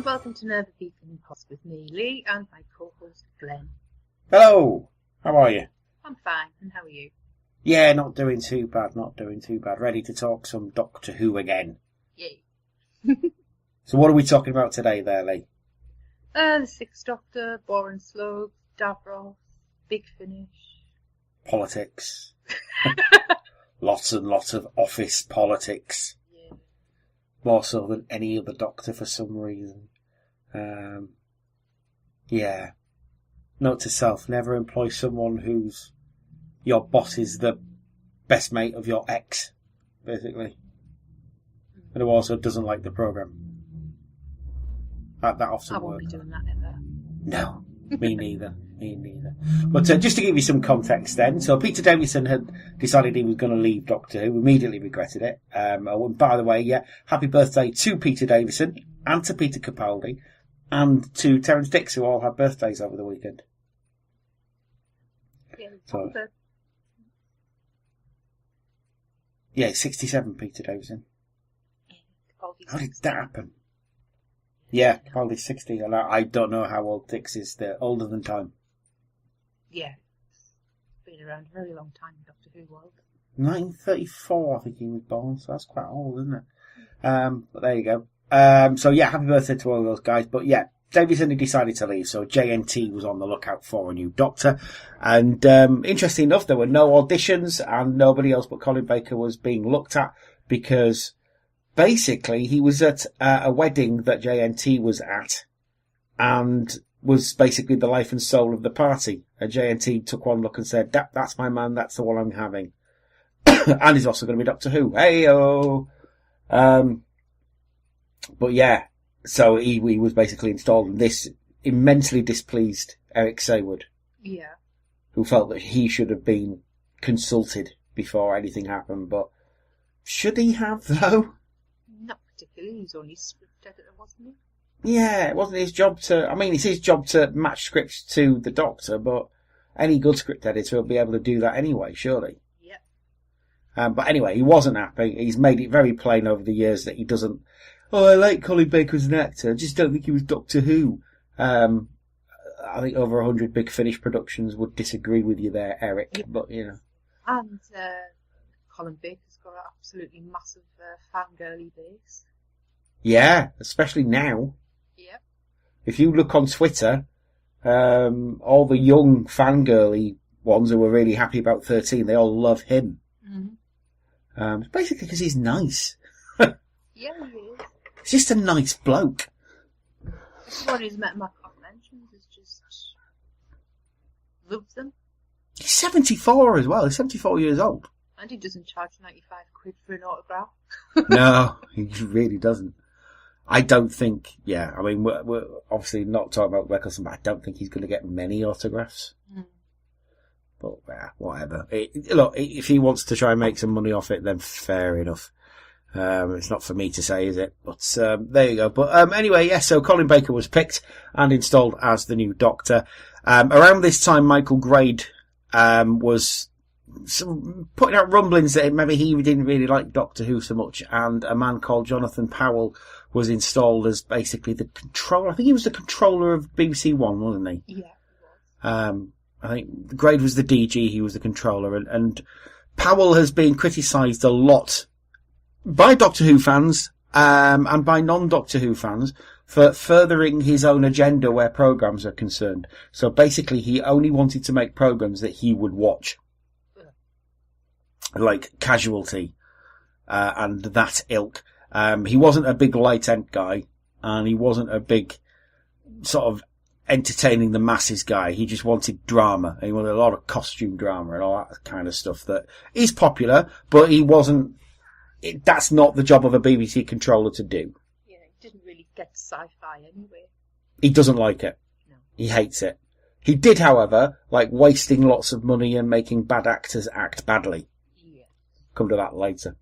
and welcome to Nerva and Pods with me, Lee, and my co-host, Glenn. Hello! How are you? I'm fine, and how are you? Yeah, not doing too bad. Ready to talk some Doctor Who again. Yay. So what are we talking about today there, Lee? The Sixth Doctor, Boring Slope, Davros, Big Finish. Politics. Lots and lots of office politics. Yeah. More so than any other Doctor for some reason. Yeah. Note to self, never employ someone whose your boss is the best mate of your ex, basically. And who also doesn't like the programme. That often works. I won't be doing that ever. No, me neither. But just to give you some context then, so Peter Davison had decided he was going to leave Doctor Who, immediately regretted it. And by the way, yeah, happy birthday to Peter Davison and to Peter Capaldi and to Terence Dix, who all had birthdays over the weekend. Yeah, 67, Peter Davison. How did that happen? Yeah, Capaldi's 60, and I don't know how old Dix is. They're older than time. Yeah, it's been around a very long time in Doctor Who world. 1934, I think he was born, so that's quite old, isn't it? But there you go. So yeah, happy birthday to all those guys. But yeah, Davison had decided to leave, so JNT was on the lookout for a new Doctor. And interesting enough, there were no auditions, and nobody else but Colin Baker was being looked at, because basically he was at a wedding that JNT was at, and was basically the life and soul of the party. And JNT took one look and said, that's my man, that's the one I'm having. And he's also going to be Doctor Who. Hey-o! But yeah, so he was basically installed, and this immensely displeased Eric Saywood. Yeah. Who felt that he should have been consulted before anything happened, but should he have, though? Not particularly, he's only script editor, wasn't he? Yeah, it wasn't his job it's his job to match scripts to the Doctor, but any good script editor will be able to do that anyway, surely. Yeah. But anyway, he wasn't happy. He's made it very plain over the years that he doesn't, I like Colin Baker as an actor, I just don't think he was Doctor Who. I think over 100 Big Finish productions would disagree with you there, Eric, yep. But, you know. And Colin Baker's got an absolutely massive fangirly base. Yeah, especially now. Yep. If you look on Twitter, all the young fangirly ones who were really happy about 13, they all love him. Mm-hmm. Basically because he's nice. Yeah, he is. He's just a nice bloke. Everybody who's met him at conventions is just loves them. He's 74 as well. He's 74 years old. And he doesn't charge 95 quid for an autograph. No, he really doesn't. I don't think, I mean, we're obviously not talking about Eccleston, but I don't think he's going to get many autographs. Mm. But, whatever. Look, if he wants to try and make some money off it, then fair enough. It's not for me to say, is it? But, there you go. But, anyway, so Colin Baker was picked and installed as the new Doctor. Around this time, Michael Grade, was putting out rumblings that maybe he didn't really like Doctor Who so much, and a man called Jonathan Powell was installed as basically the controller. I think he was the controller of BBC One, wasn't he? Yeah, he was. I think Grade was the DG, he was the controller, and Powell has been criticised a lot by Doctor Who fans, and by non-Doctor Who fans for furthering his own agenda where programmes are concerned. So basically he only wanted to make programmes that he would watch. Like Casualty, and that ilk. He wasn't a big light end guy, and he wasn't a big sort of entertaining the masses guy. He just wanted drama. He wanted a lot of costume drama and all that kind of stuff that is popular, but he wasn't, that's not the job of a BBC controller to do. Yeah, he didn't really get sci-fi anyway. He doesn't like it. No. He hates it. He did, however, like wasting lots of money and making bad actors act badly. Come to that later.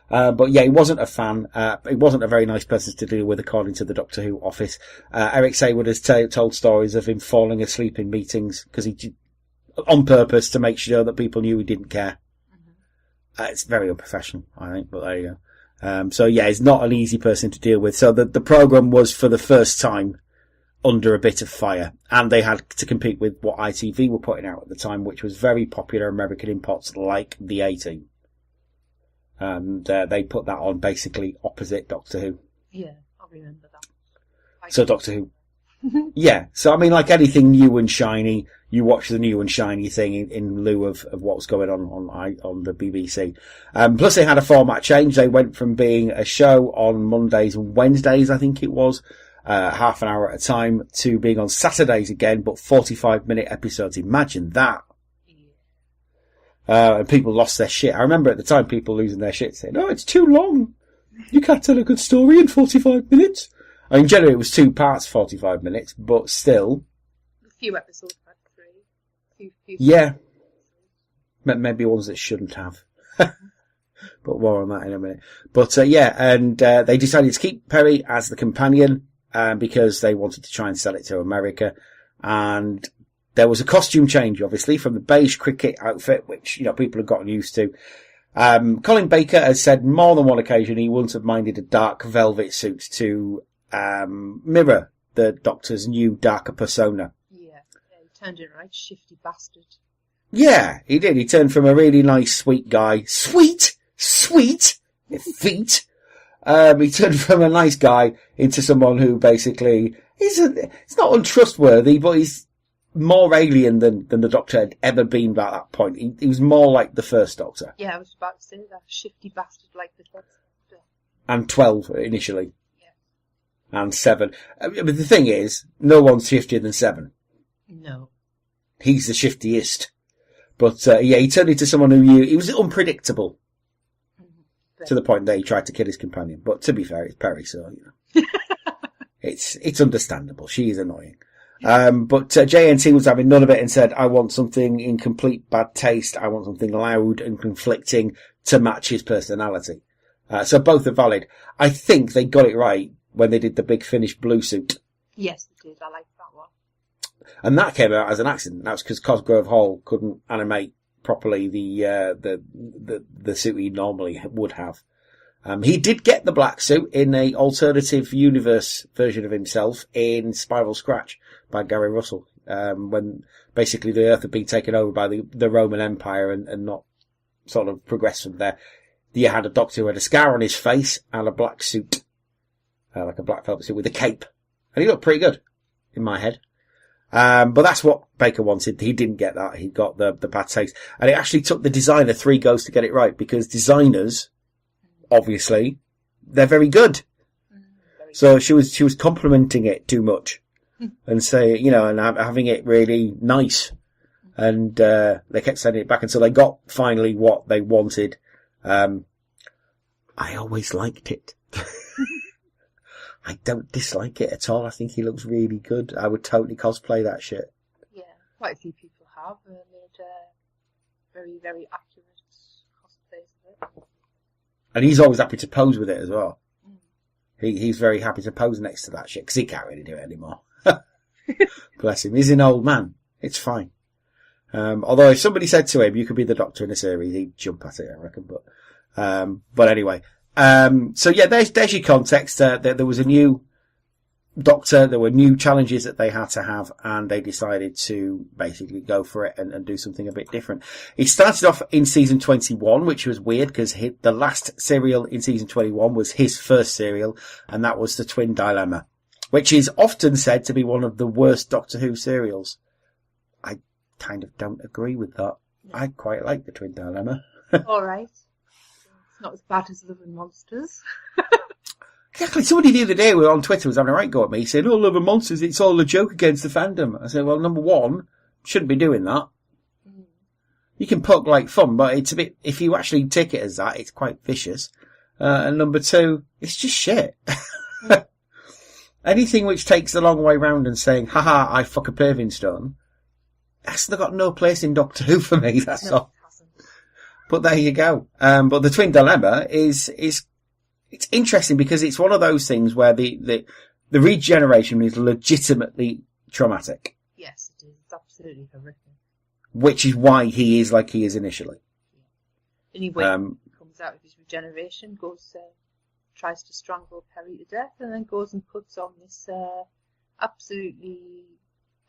But yeah, he wasn't a fan. He wasn't a very nice person to deal with, according to the Doctor Who office. Eric Saywood has told stories of him falling asleep in meetings because on purpose to make sure that people knew he didn't care. Mm-hmm. It's very unprofessional, I think, but there you So yeah, he's not an easy person to deal with. So the program was for the first time under a bit of fire, and they had to compete with what ITV were putting out at the time, which was very popular American imports like The A-Team. And they put that on basically opposite Doctor Who. Yeah, I remember that. So Doctor Who. Yeah, so I mean, like anything new and shiny, you watch the new and shiny thing in lieu of what was going on the BBC. Plus they had a format change. They went from being a show on Mondays and Wednesdays, I think it was, half an hour at a time, to being on Saturdays again, but 45-minute episodes. Imagine that. And people lost their shit. I remember at the time people losing their shit saying, "Oh, it's too long. You can't tell a good story in 45 minutes." I mean, generally it was 2 parts, 45 minutes, but still. A few episodes had 3. Yeah. Maybe ones that shouldn't have. But more on that in a minute. But, yeah, and they decided to keep Perry as the companion, because they wanted to try and sell it to America. And there was a costume change, obviously, from the beige cricket outfit, which, people have gotten used to. Colin Baker has said more than one occasion he wouldn't have minded a dark velvet suit to mirror the Doctor's new darker persona. Yeah, he turned it right, shifty bastard. Yeah, he did. He turned from a really nice, sweet guy. Sweet! Feet! He turned from a nice guy into someone who basically he's not untrustworthy, but he's more alien than the Doctor had ever been by that point. He was more like the first Doctor. Yeah, I was about to say that. Shifty bastard like the Doctor. And 12 initially. Yeah. And 7. But the thing is, no one's shiftier than 7. No. He's the shiftiest. But, yeah, he turned into someone who he was unpredictable. Mm-hmm. To the point that he tried to kill his companion. But to be fair, it's Perry, so, it's understandable. She is annoying. But JNT was having none of it and said, "I want something in complete bad taste. I want something loud and conflicting to match his personality." So both are valid. I think they got it right when they did the Big Finish blue suit. Yes, they did. I like that one. And that came out as an accident. That was because Cosgrove Hall couldn't animate properly the suit he normally would have. He did get the black suit in a alternative universe version of himself in Spiral Scratch by Gary Russell, when basically the Earth had been taken over by the Roman Empire and not sort of progressed from there. You had a Doctor who had a scar on his face and a black suit, like a black velvet suit with a cape. And he looked pretty good, in my head. But that's what Baker wanted. He didn't get that. He got the bad taste. And it actually took the designer 3 goes to get it right, because designers, obviously, they're very good. So she was complimenting it too much and say, and having it really nice. And, they kept sending it back until they got finally what they wanted. I always liked it. I don't dislike it at all. I think he looks really good. I would totally cosplay that shit. Yeah, quite a few people have made very, very accurate cosplays of it. And he's always happy to pose with it as well. He's very happy to pose next to that shit, because he can't really do it anymore. Bless him. He's an old man. It's fine. Although if somebody said to him, "You could be the Doctor in a series," he'd jump at it, I reckon. But anyway. So yeah, there's your context. There was a new Doctor, there were new challenges that they had to have, and they decided to basically go for it and do something a bit different. It started off in season 21, which was weird, because the last serial in season 21 was his first serial, and that was The Twin Dilemma, which is often said to be one of the worst Doctor Who serials. I kind of don't agree with that. Yeah. I quite like The Twin Dilemma. All right. It's not as bad as Love and Monsters. Exactly. Somebody the other day on Twitter was having a right go at me saying, "Oh, Love and Monsters, it's all a joke against the fandom." I said, well, number one, shouldn't be doing that. You can poke like fun, but it's a bit, if you actually take it as that, it's quite vicious. And number two, it's just shit. Anything which takes the long way round and saying, "Haha, I fuck a paving stone," that's got no place in Doctor Who for me, that's all. But there you go. But The Twin Dilemma is it's interesting because it's one of those things where the regeneration is legitimately traumatic. Yes, it is. It's absolutely horrific. Which is why he is like he is initially. Yeah. Anyway, comes out of his regeneration, goes tries to strangle Perry to death, and then goes and puts on this absolutely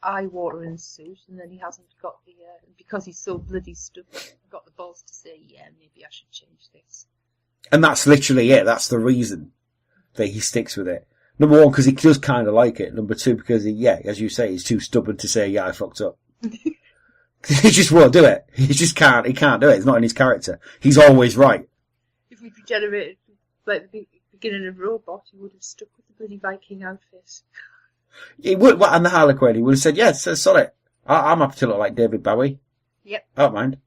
eye-watering suit, and then he hasn't got the because he's so bloody stupid, got the balls to say, yeah, maybe I should change this. And that's literally it. That's the reason that he sticks with it. Number one, because he does kind of like it. Number two, because as you say, he's too stubborn to say, yeah, I fucked up. He just won't do it. He just can't. He can't do it. It's not in his character. He's always right. If we'd regenerated like the beginning of Robot, he would have stuck with the bloody Viking outfit. He would, and the Harlequin, he would have said, yes, sorry. I'm happy to look like David Bowie. Yep. I don't mind.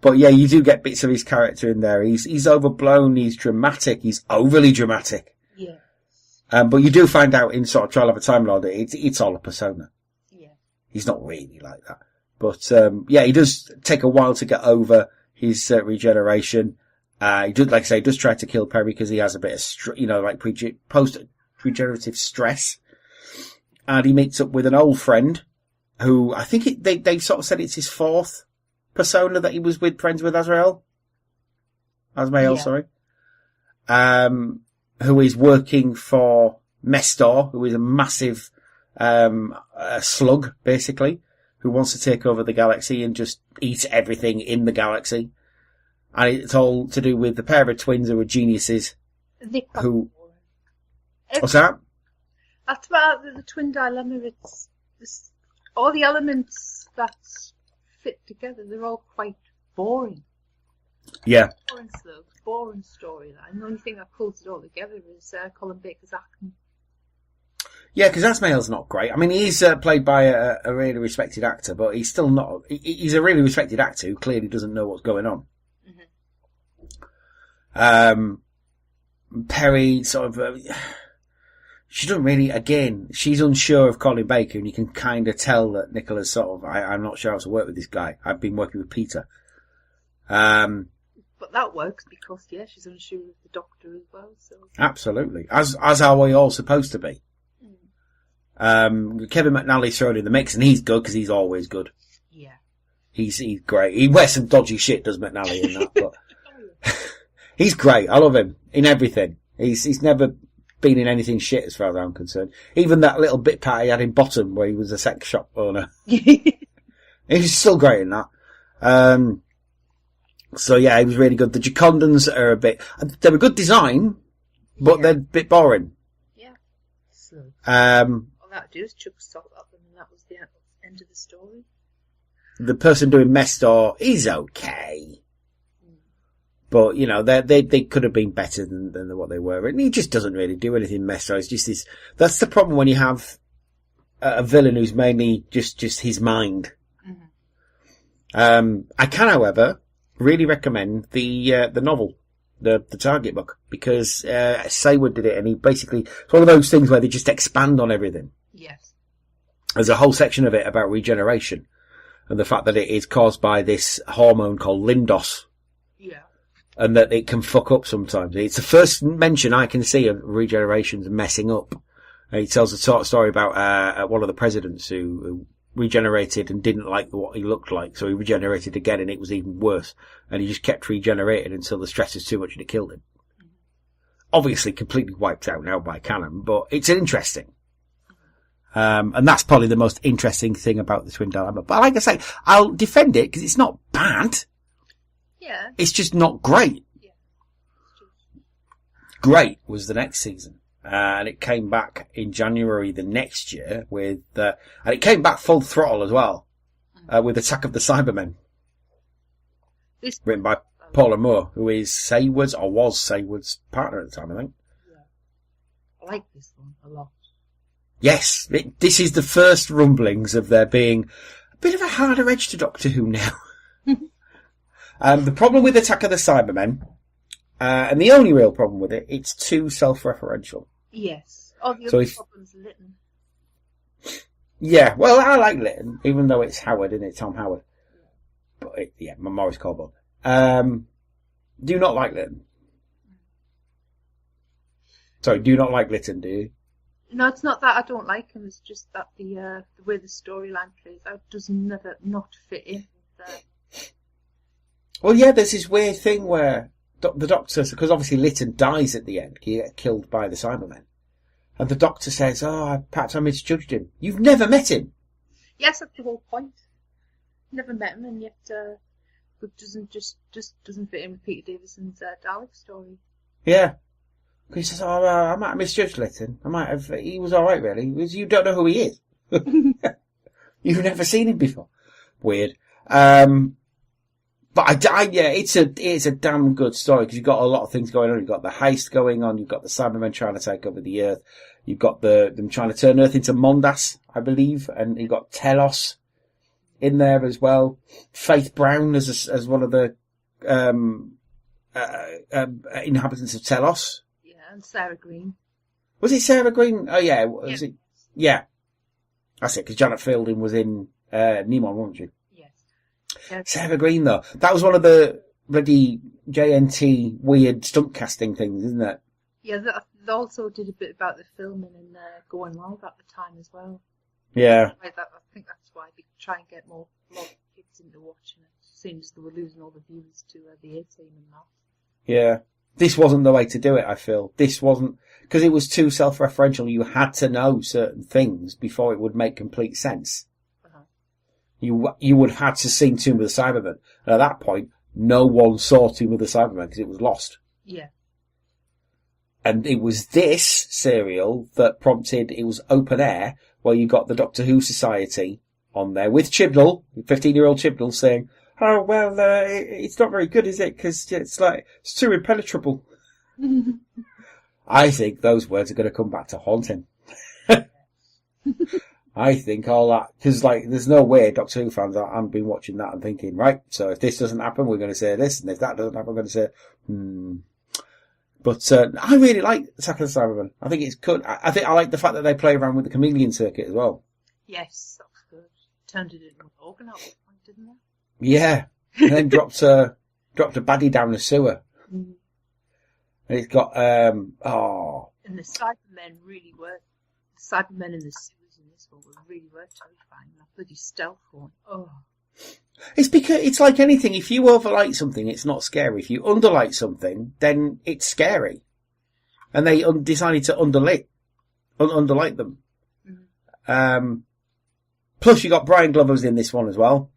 But yeah, you do get bits of his character in there. He's overblown, he's dramatic, he's overly dramatic. Yes. But you do find out in sort of Trial of a Time Lord, it's all a persona. Yeah. He's not really like that. But, yeah, he does take a while to get over his regeneration. He does, like I say, he does try to kill Perry because he has a bit of, like post-regenerative stress. And he meets up with an old friend who I think they sort of said it's his fourth persona that he was friends with Azrael, sorry. Who is working for Mestor, who is a massive, slug, basically, who wants to take over the galaxy and just eat everything in the galaxy. And it's all to do with the pair of twins who are geniuses. What's that? That's about the twin dilemma. It's all the elements that fit together. They're all quite boring. Yeah. Boring slow, boring storyline. The only thing that pulls it all together is Colin Baker's acting. Yeah, because Azrael's not great. I mean, he's played by a really respected actor, but he's still not. He's a really respected actor who clearly doesn't know what's going on. Mm-hmm. Perry sort of. She doesn't really, again, she's unsure of Colin Baker, and you can kind of tell that Nicola's sort of, I'm not sure how to work with this guy. I've been working with Peter. But that works because, yeah, she's unsure of the Doctor as well, so. Absolutely. As are we all supposed to be. Kevin McNally's thrown in the mix, and he's good because he's always good. Yeah. He's great. He wears some dodgy shit, does McNally, in that, but he's great. I love him in everything. He's never been in anything shit as far as I'm concerned. Even that little bit part he had in Bottom where he was a sex shop owner. He's still great in that. So yeah, he was really good. The Gicondans are they're a good design, but they're a bit boring. Yeah. So, all that do is chuck salt up and that was the end of the story. The person doing Mestor is okay. But, they could have been better than what they were. And he just doesn't really do anything Mestor. It's just this, that's the problem when you have a villain who's mainly just his mind. Mm-hmm. I can, however, really recommend the novel, the Target book, because, Sayward did it and he basically, it's one of those things where they just expand on everything. Yes. There's a whole section of it about regeneration and the fact that it is caused by this hormone called Lindos. Yeah. And that it can fuck up sometimes. It's the first mention I can see of regenerations messing up. He tells a story about one of the presidents who regenerated and didn't like what he looked like, so he regenerated again and it was even worse. And he just kept regenerating until the stress was too much and it killed him. Mm-hmm. Obviously completely wiped out now by canon, but it's interesting. And that's probably the most interesting thing about the Twin Dilemma. But like I say, I'll defend it because it's not bad. Yeah. It's just not great. Yeah. Great was the next season. And it came back in January the next year with, and it came back full throttle as well, with Attack of the Cybermen. Written by Paula Moore, who is Sayward's, or was Sayward's partner at the time, I think. Yeah. I like this one a lot. Yes, this is the first rumblings of there being a bit of a harder edge to Doctor Who now. The problem with Attack of the Cybermen, and the only real problem with it, it's too self-referential. Yes. Oh, the other problem's Lytton. Yeah, well, I like Lytton, even though it's Howard, isn't it? Tom Howard. Yeah. But, Maurice Colborne. Do you not like Lytton? Sorry, do you not like Lytton, do you? No, it's not that I don't like him, it's just that the way the storyline plays out does never not fit in with Well, yeah, there's this weird thing where the doctor, because obviously Lytton dies at the end, he gets killed by the Cybermen. And the doctor says, perhaps I misjudged him. You've never met him. Yes, that's the whole point. Never met him, and yet it doesn't fit in with Peter Davison's Dalek story. Yeah. He says, I might have misjudged Lytton. He was alright really. You don't know who he is. You've never seen him before. Weird. But it's a damn good story because you've got a lot of things going on. You've got the heist going on. You've got the Cybermen trying to take over the Earth. You've got them trying to turn Earth into Mondas, I believe, and you've got Telos in there as well. Faith Brown as one of the inhabitants of Telos. Yeah, and Sarah Green. Was it Sarah Green? Oh yeah, was it? Yeah, that's it. Because Janet Fielding was in Nemo, wasn't she? Sarah Green, though. That was one of the bloody JNT weird stunt casting things, isn't it? Yeah, they also did a bit about the filming and going live at the time as well. Yeah. I think that's why they try and get more kids into watching it. Seems they were losing all the viewers to the A-Team and that. Yeah. This wasn't the way to do it, I feel. This wasn't... Because it was too self-referential. You had to know certain things before it would make complete sense. You would have had to see Tomb of the Cybermen. And at that point, no one saw Tomb of the Cybermen because it was lost. Yeah. And it was this serial that prompted, it was open air, where you got the Doctor Who Society on there with Chibnall, 15-year-old Chibnall, saying, oh, well, it's not very good, is it? Because it's too impenetrable. I think those words are going to come back to haunt him. I think all that, because there's no way Doctor Who fans haven't been watching that and thinking, right, so if this doesn't happen, we're going to say this, and if that doesn't happen, we're going to say, But I really like Attack of the Cybermen. I think it's good. I think I like the fact that they play around with the chameleon circuit as well. Yes, that was good. Turned it into an organ at one point, didn't they? Yeah, and then dropped a baddie down the sewer. And it's got, And the Cybermen really were, the Cybermen in the sewers in this one really were terrifying. That bloody stealth one. Oh. It's because it's like anything. If you overlight something, it's not scary. If you underlight something, then it's scary. And they decided to underlight them. Mm-hmm. Plus, you got Brian Glover's in this one as well.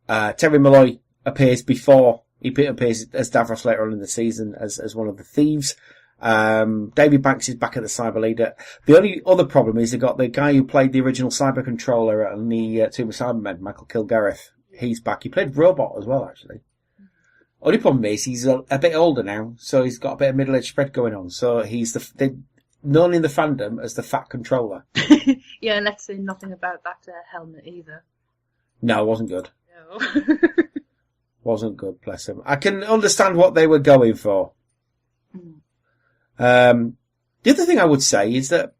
Terry Malloy appears before he appears as Davros later on in the season as one of the thieves. David Banks is back at the Cyber Leader. The only other problem is they got the guy who played the original Cyber Controller on the Tomb of Cybermen, Michael Kilgareth. He's back. He played Robot as well, actually. Only problem is he's a bit older now, so he's got a bit of middle-aged spread going on. So he's known in the fandom as the Fat Controller. Yeah, and let's say nothing about that helmet either. No, it wasn't good. No. Wasn't good, bless him. I can understand what they were going for. The other thing I would say is that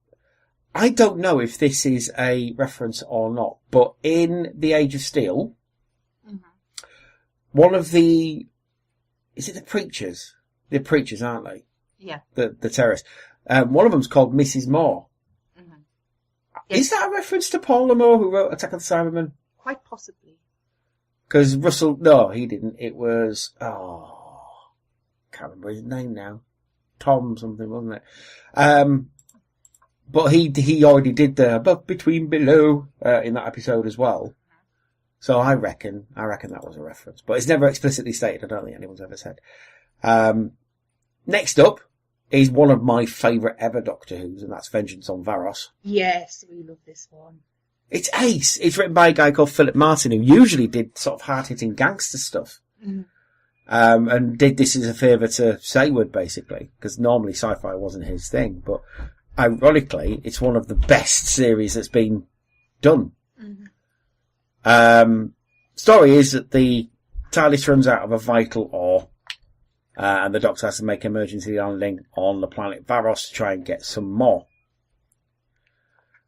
I don't know if this is a reference or not, but in The Age of Steel, one of is it the Preachers? They're Preachers, aren't they? Yeah. The terrorists. One of them's called Mrs. Moore. Yes. Is that a reference to Paula Moore who wrote Attack of the Cybermen? Quite possibly. Because no, he didn't. It was, can't remember his name now. Tom something, wasn't it? But he already did the above, between, below, in that episode as well. So I reckon that was a reference. But it's never explicitly stated. I don't think anyone's ever said. Next up is one of my favourite ever Doctor Who's, and that's Vengeance on Varos. Yes, we love this one. It's ace. It's written by a guy called Philip Martin, who usually did sort of hard-hitting gangster stuff. And did this as a favour to Sayward, basically, because normally sci-fi wasn't his thing. But ironically, it's one of the best series that's been done. Story is that the TARDIS runs out of a vital ore, and the Doctor has to make emergency landing on the planet Varos to try and get some more.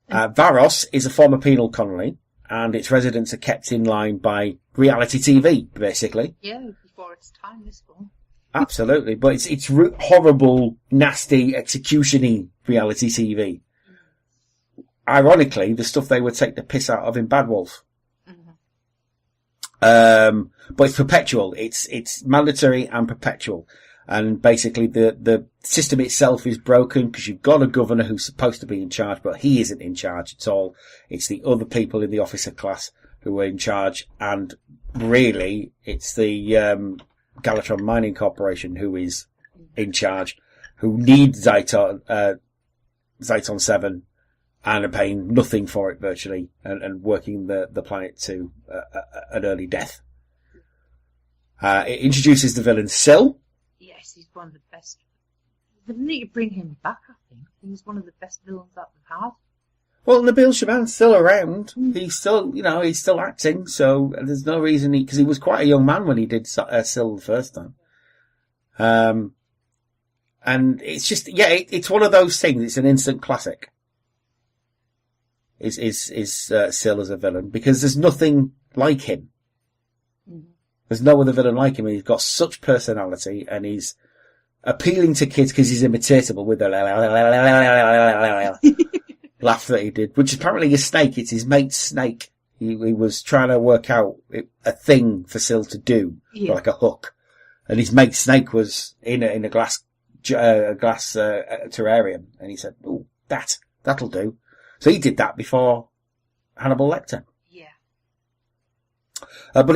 Varos is a former penal colony, and its residents are kept in line by reality TV, basically. Yeah, before its time, this one. Absolutely, but it's horrible, nasty, execution-y reality TV. Ironically, the stuff they would take the piss out of in Bad Wolf. But it's perpetual. It's mandatory and perpetual. And basically the system itself is broken because you've got a governor who's supposed to be in charge, but he isn't in charge at all. It's the other people in the officer class who are in charge. And really, it's the, Galatron Mining Corporation who is in charge, who need Zeiton 7 and are paying nothing for it virtually and working the planet to an early death. It introduces the villain Syl. Yes, he's one of the best. They need to bring him back, I think. He's one of the best villains that we've had. Well, Nabil Shaban's still around. He's still, he's still acting, so there's no reason because he was quite a young man when he did Syl the first time. And it's just, it's one of those things. It's an instant classic. Is Syl as a villain because there's nothing like him. Mm-hmm. There's no other villain like him. He's got such personality and he's appealing to kids because he's imitatable with the laugh that he did, which is apparently a snake. It's his mate's snake. He was trying to work out a thing for Syl to do, like a hook, and his mate's snake was in a glass terrarium, and he said, "Oh, that'll do." So he did that before Hannibal Lecter. Yeah. But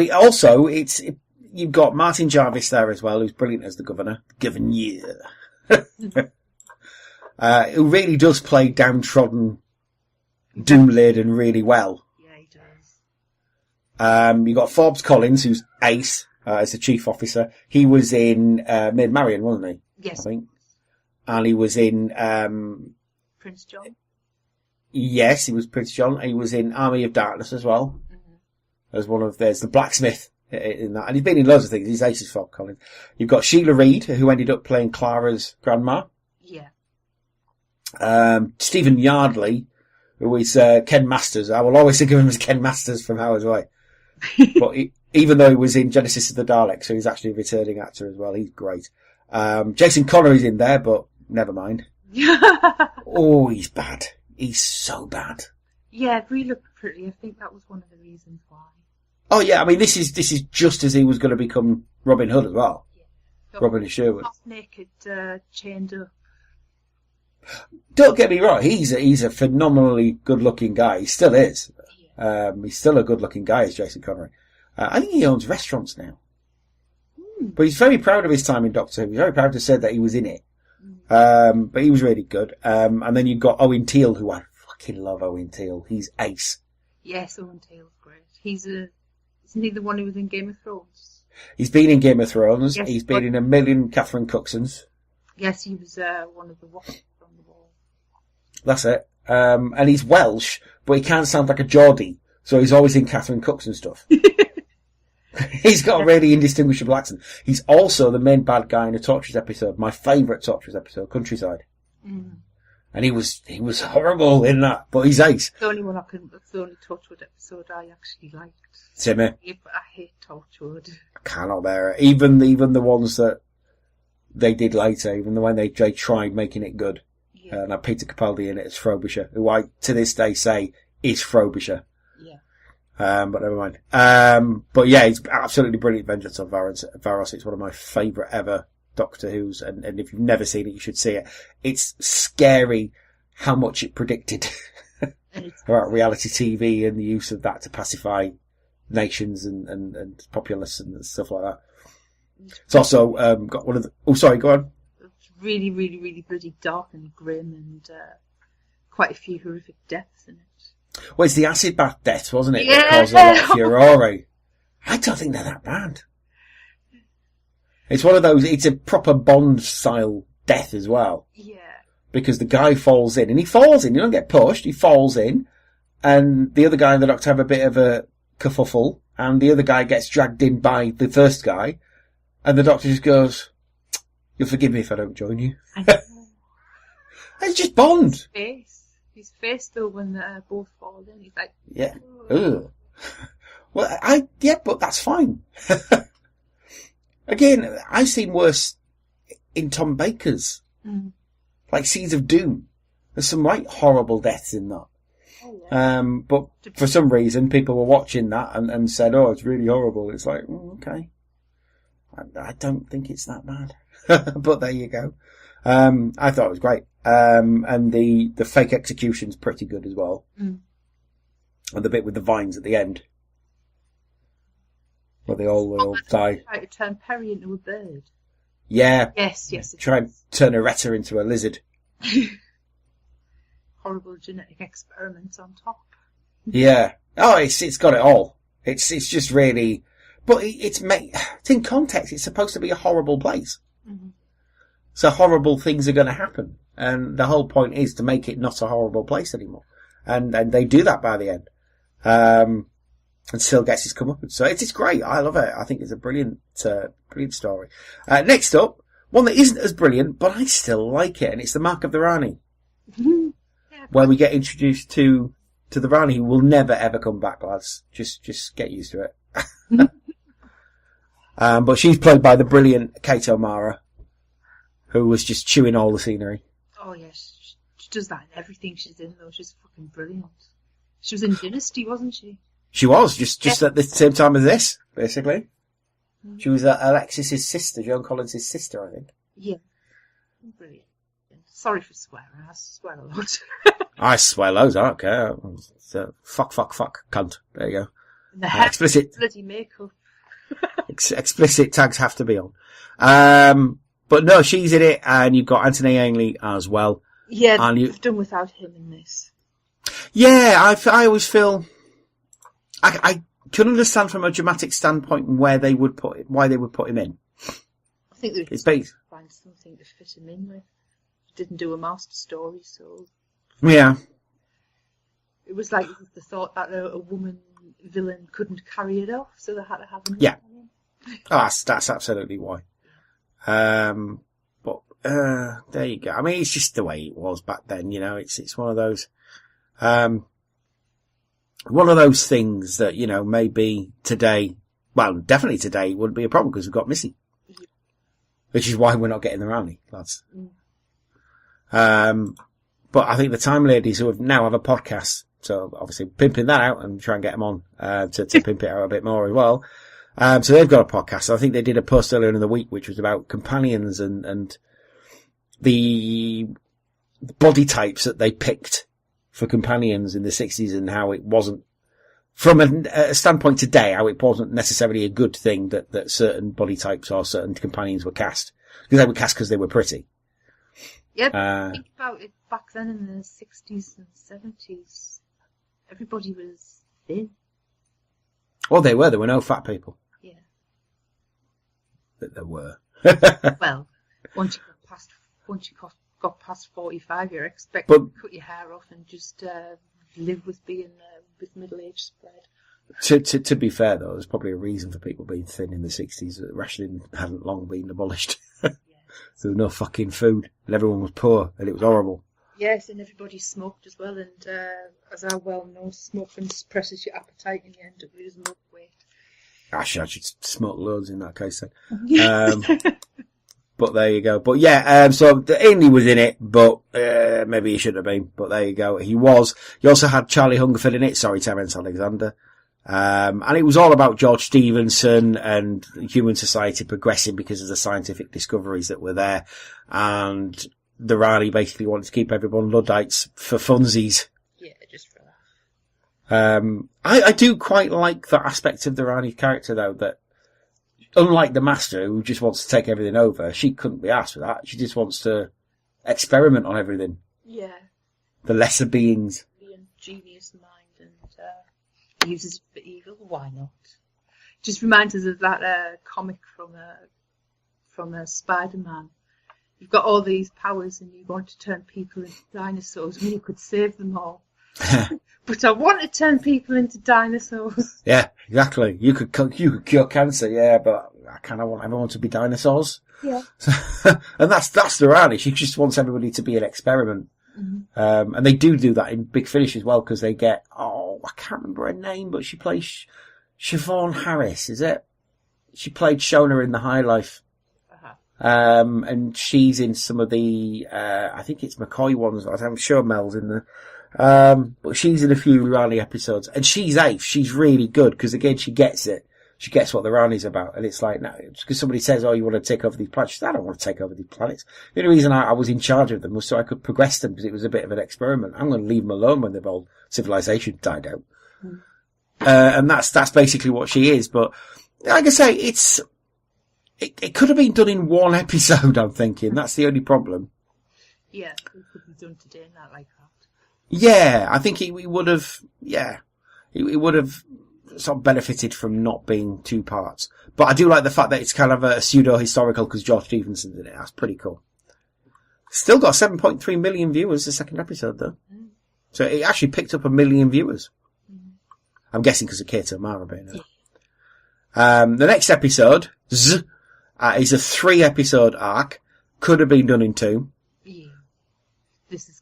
you've got Martin Jarvis there as well, who's brilliant as the governor. Governor. Who really does play downtrodden, doom-laden really well. Yeah, he does. You've got Forbes Collins, who's Ace, as the chief officer. He was in Maid Marian, wasn't he? Yes. I think. And he was in Prince John. Yes, he was Prince John. He was in Army of Darkness as well. Mm-hmm. As there's the blacksmith in that. And he's been in loads of things. He's Ace's Forbes Collins. You've got Sheila Reid, who ended up playing Clara's grandma. Yeah. Stephen Yardley, who is Ken Masters. I will always think of him as Ken Masters from Howard's Way. But even though he was in Genesis of the Daleks, so he's actually a returning actor as well. He's great. Jason Connery's in there, but never mind. Oh, he's bad. He's so bad. Yeah, really looked pretty. I think that was one of the reasons why. Oh yeah, I mean this is just as he was going to become Robin Hood as well. Yeah. Robin Sherwood. Half naked, chained up. Don't get me wrong, he's a phenomenally good-looking guy. He still is. Yeah. He's still a good-looking guy, as Jason Connery. I think he owns restaurants now. But he's very proud of his time in Doctor Who. He's very proud to say that he was in it. But he was really good. And then you've got Owen Teale, who I fucking love Owen Teale. He's ace. Yes, Owen Teale's great. Isn't he the one who was in Game of Thrones? He's been in Game of Thrones. Yes, he's been in a million Catherine Cooksons. Yes, he was one of the watchers on the wall. That's it. And he's Welsh, but he can't sound like a Geordie. So he's always in Catherine Cookson stuff. He's got a really indistinguishable accent. He's also the main bad guy in a Tortures episode, my favourite Tortures episode, Countryside. Mm. And he was horrible in that, but he's ace. The only one that's the only Torchwood episode I actually liked. Timmy. Yeah, but I hate Torchwood. I cannot bear it. Even the ones that they did later, even the one they tried making it good. Yeah. And Peter Capaldi in it as Frobisher, who I to this day say is Frobisher. But never mind. But yeah, it's absolutely brilliant. Vengeance on Varos. It's one of my favourite ever Doctor Who's, and if you've never seen it, you should see it. It's scary how much it predicted about reality TV and the use of that to pacify nations and populace and stuff like that. It's also got one of the. Oh, sorry, go on. It's really, really, really bloody dark and grim, and quite a few horrific deaths in it. Well, it's the acid bath deaths, wasn't it? Yeah. That caused a lot of furore. I don't think they're that bad. It's one of those, it's a proper Bond-style death as well. Yeah. Because the guy falls in, he don't get pushed, he falls in, and the other guy and the Doctor have a bit of a kerfuffle, and the other guy gets dragged in by the first guy, and the Doctor just goes, "You'll forgive me if I don't join you." It's just Bond. His face though when both fall in, he's like, yeah. Ugh. Well, but that's fine. Again, I've seen worse in Tom Baker's, like Seeds of Doom. There's some right horrible deaths in that. Oh, yeah. But for some reason, people were watching that and said, "Oh, it's really horrible." It's like, okay, I don't think it's that bad, but there you go. I thought it was great, and the fake execution's pretty good as well, and the bit with the vines at the end, where they all die. Try to turn Perry into a bird. Yeah. Yes. Try and turn Aretta into a lizard. Horrible genetic experiments on top. Yeah. Oh, it's got it all. It's just really, but it's in context. It's supposed to be a horrible place. Mm-hmm. So horrible things are going to happen, and the whole point is to make it not a horrible place anymore. And they do that by the end. And still gets his comeuppance. So it's great. I love it. I think it's a brilliant story. Next up, one that isn't as brilliant, but I still like it, and it's The Mark of the Rani. Where we get introduced to the Rani, who will never ever come back, lads. Just get used to it. But she's played by the brilliant Kate O'Mara, who was just chewing all the scenery. Oh yes, she does that in everything she's in, though. She's fucking brilliant. She was in Dynasty, wasn't she? She was just at the same time as this, basically. Mm-hmm. She was Alexis's sister, Joan Collins' sister, I think. Yeah, brilliant. Sorry for swearing. I swear a lot. I swear loads. I don't care. Fuck, cunt. There you go. And the explicit bloody makeup. Explicit tags have to be on. But no, she's in it, and you've got Anthony Ainley as well. Yeah, I've done without him in this. Yeah, I always feel I can understand from a dramatic standpoint why they would put him in. I think they would find something to fit him in with. Didn't do a master story, so yeah. It was like the thought that a woman villain couldn't carry it off, so they had to have him. Yeah. Oh, that's absolutely why. But there you go. I mean, it's just the way it was back then, you know. It's one of those things that, you know, maybe today, well, definitely today wouldn't be a problem because we've got Missy, which is why we're not getting the Rani, lads. But I think the Time Ladies, who now have a podcast, so obviously pimping that out and try and get them on to pimp it out a bit more as well. So they've got a podcast. I think they did a post earlier in the week, which was about companions and the body types that they picked for companions in the 60s, and how it wasn't, from a standpoint today, how it wasn't necessarily a good thing that certain body types or certain companions were cast. Because they were cast because they were pretty. Yeah, think about it back then in the 60s and 70s. Everybody was thin. Well, they were. There were no fat people. Yeah. But there were. Well, once you got past 45, you're expected to cut your hair off and just live with being with middle-aged spread. To be fair, though, there's probably a reason for people being thin in the 60s. Rationing hadn't long been abolished. There was no fucking food, and everyone was poor, and it was horrible. Yes, and everybody smoked as well, and as I well know, smoking suppresses your appetite, and you end up losing more weight. Actually, I should smoke loads in that case then. But there you go. But yeah, so Ainley was in it, but maybe he shouldn't have been. But there you go. He was. You also had Charlie Hungerford in it. Sorry, Terence Alexander. And it was all about George Stephenson and human society progressing because of the scientific discoveries that were there. And the Rani basically wanted to keep everyone Luddites for funsies. Yeah, just for that. I do quite like that aspect of the Rani character, though, that unlike the Master, who just wants to take everything over, she couldn't be asked for that. She just wants to experiment on everything. Yeah. The lesser beings. The ingenious mind, and uses it for evil. Why not? Just reminds us of that comic from Spider-Man. You've got all these powers and you want to turn people into dinosaurs when you could save them all. But I want to turn people into dinosaurs. Yeah, exactly. You could cure cancer, yeah, but I kind of want everyone to be dinosaurs. Yeah. And that's the Rani. She just wants everybody to be an experiment. Mm-hmm. And they do that in Big Finish as well, because they get, I can't remember her name, but she plays Siobhan Harris, is it? She played Shona in The High Life. Uh-huh. And she's in some of the, I think it's McCoy ones. I'm sure Mel's in But she's in a few Rani episodes, and she's ace. She's really good, because again, she gets it. She gets what the Rani's about, and it's like, no, because somebody says, oh, you want to take over these planets? She says, I don't want to take over these planets. The only reason I was in charge of them was so I could progress them, because it was a bit of an experiment. I'm going to leave them alone when they've all civilization died out. And that's basically what she is. But like I say, it could have been done in one episode, I'm thinking. That's the only problem. Yeah, it could be done today, not like that. Yeah, I think it would have, it would have sort of benefited from not being two parts. But I do like the fact that it's kind of a pseudo-historical, because George Stevenson's in it. That's pretty cool. Still got 7.3 million viewers the second episode, though. So it actually picked up 1 million viewers. I'm guessing because of Kato Mara being there. The next episode is a 3-episode arc. Could have been done in 2. Yeah. This is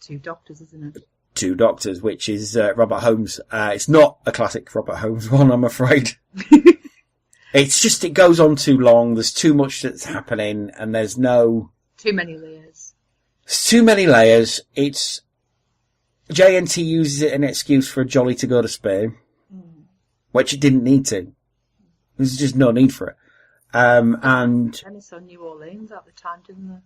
2 Doctors, isn't it? 2 Doctors, which is Robert Holmes. It's not a classic Robert Holmes one, I'm afraid. It's just, it goes on too long. There's too much that's happening, and there's no... Too many layers. There's too many layers. It's... JNT uses it as an excuse for a jolly to go to Spain, which it didn't need to. There's just no need for it. And... Tennis on New Orleans at the time, didn't they?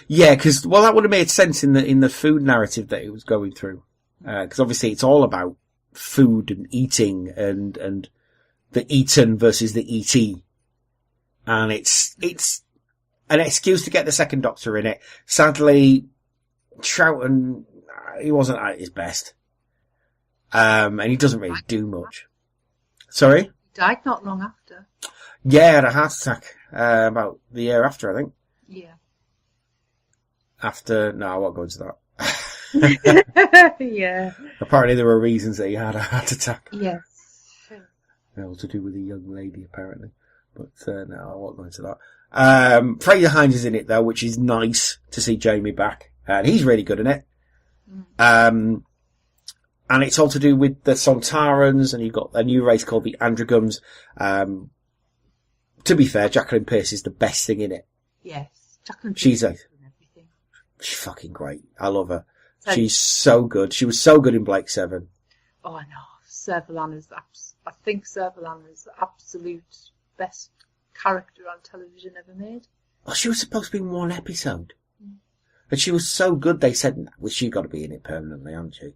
Yeah, because, well, that would have made sense in the food narrative that it was going through. Because obviously it's all about food and eating and the eaten versus the eatee. And it's an excuse to get the second Doctor in it. Sadly, Troughton, he wasn't at his best. And he doesn't really do much. Sorry? He died not long after. Yeah, had a heart attack, about the year after, I think. Yeah. No, I won't go into that. Yeah. Apparently there were reasons that he had a heart attack. Yes. All to do with a young lady, apparently. But, no, I won't go into that. Fraser Hines is in it, though, which is nice to see Jamie back. And he's really good in it. And it's all to do with the Sontarans, and you've got a new race called the Androgums. To be fair, Jacqueline Pearce is the best thing in it. Yes. Jacqueline Pearce. She's fucking great. I love her. She's so good. She was so good in Blake 7. Oh, I know. Servalan is I think Servalan is the absolute best character on television ever made. Well, she was supposed to be in 1 episode. And she was so good, they said, well, she's got to be in it permanently, hasn't she?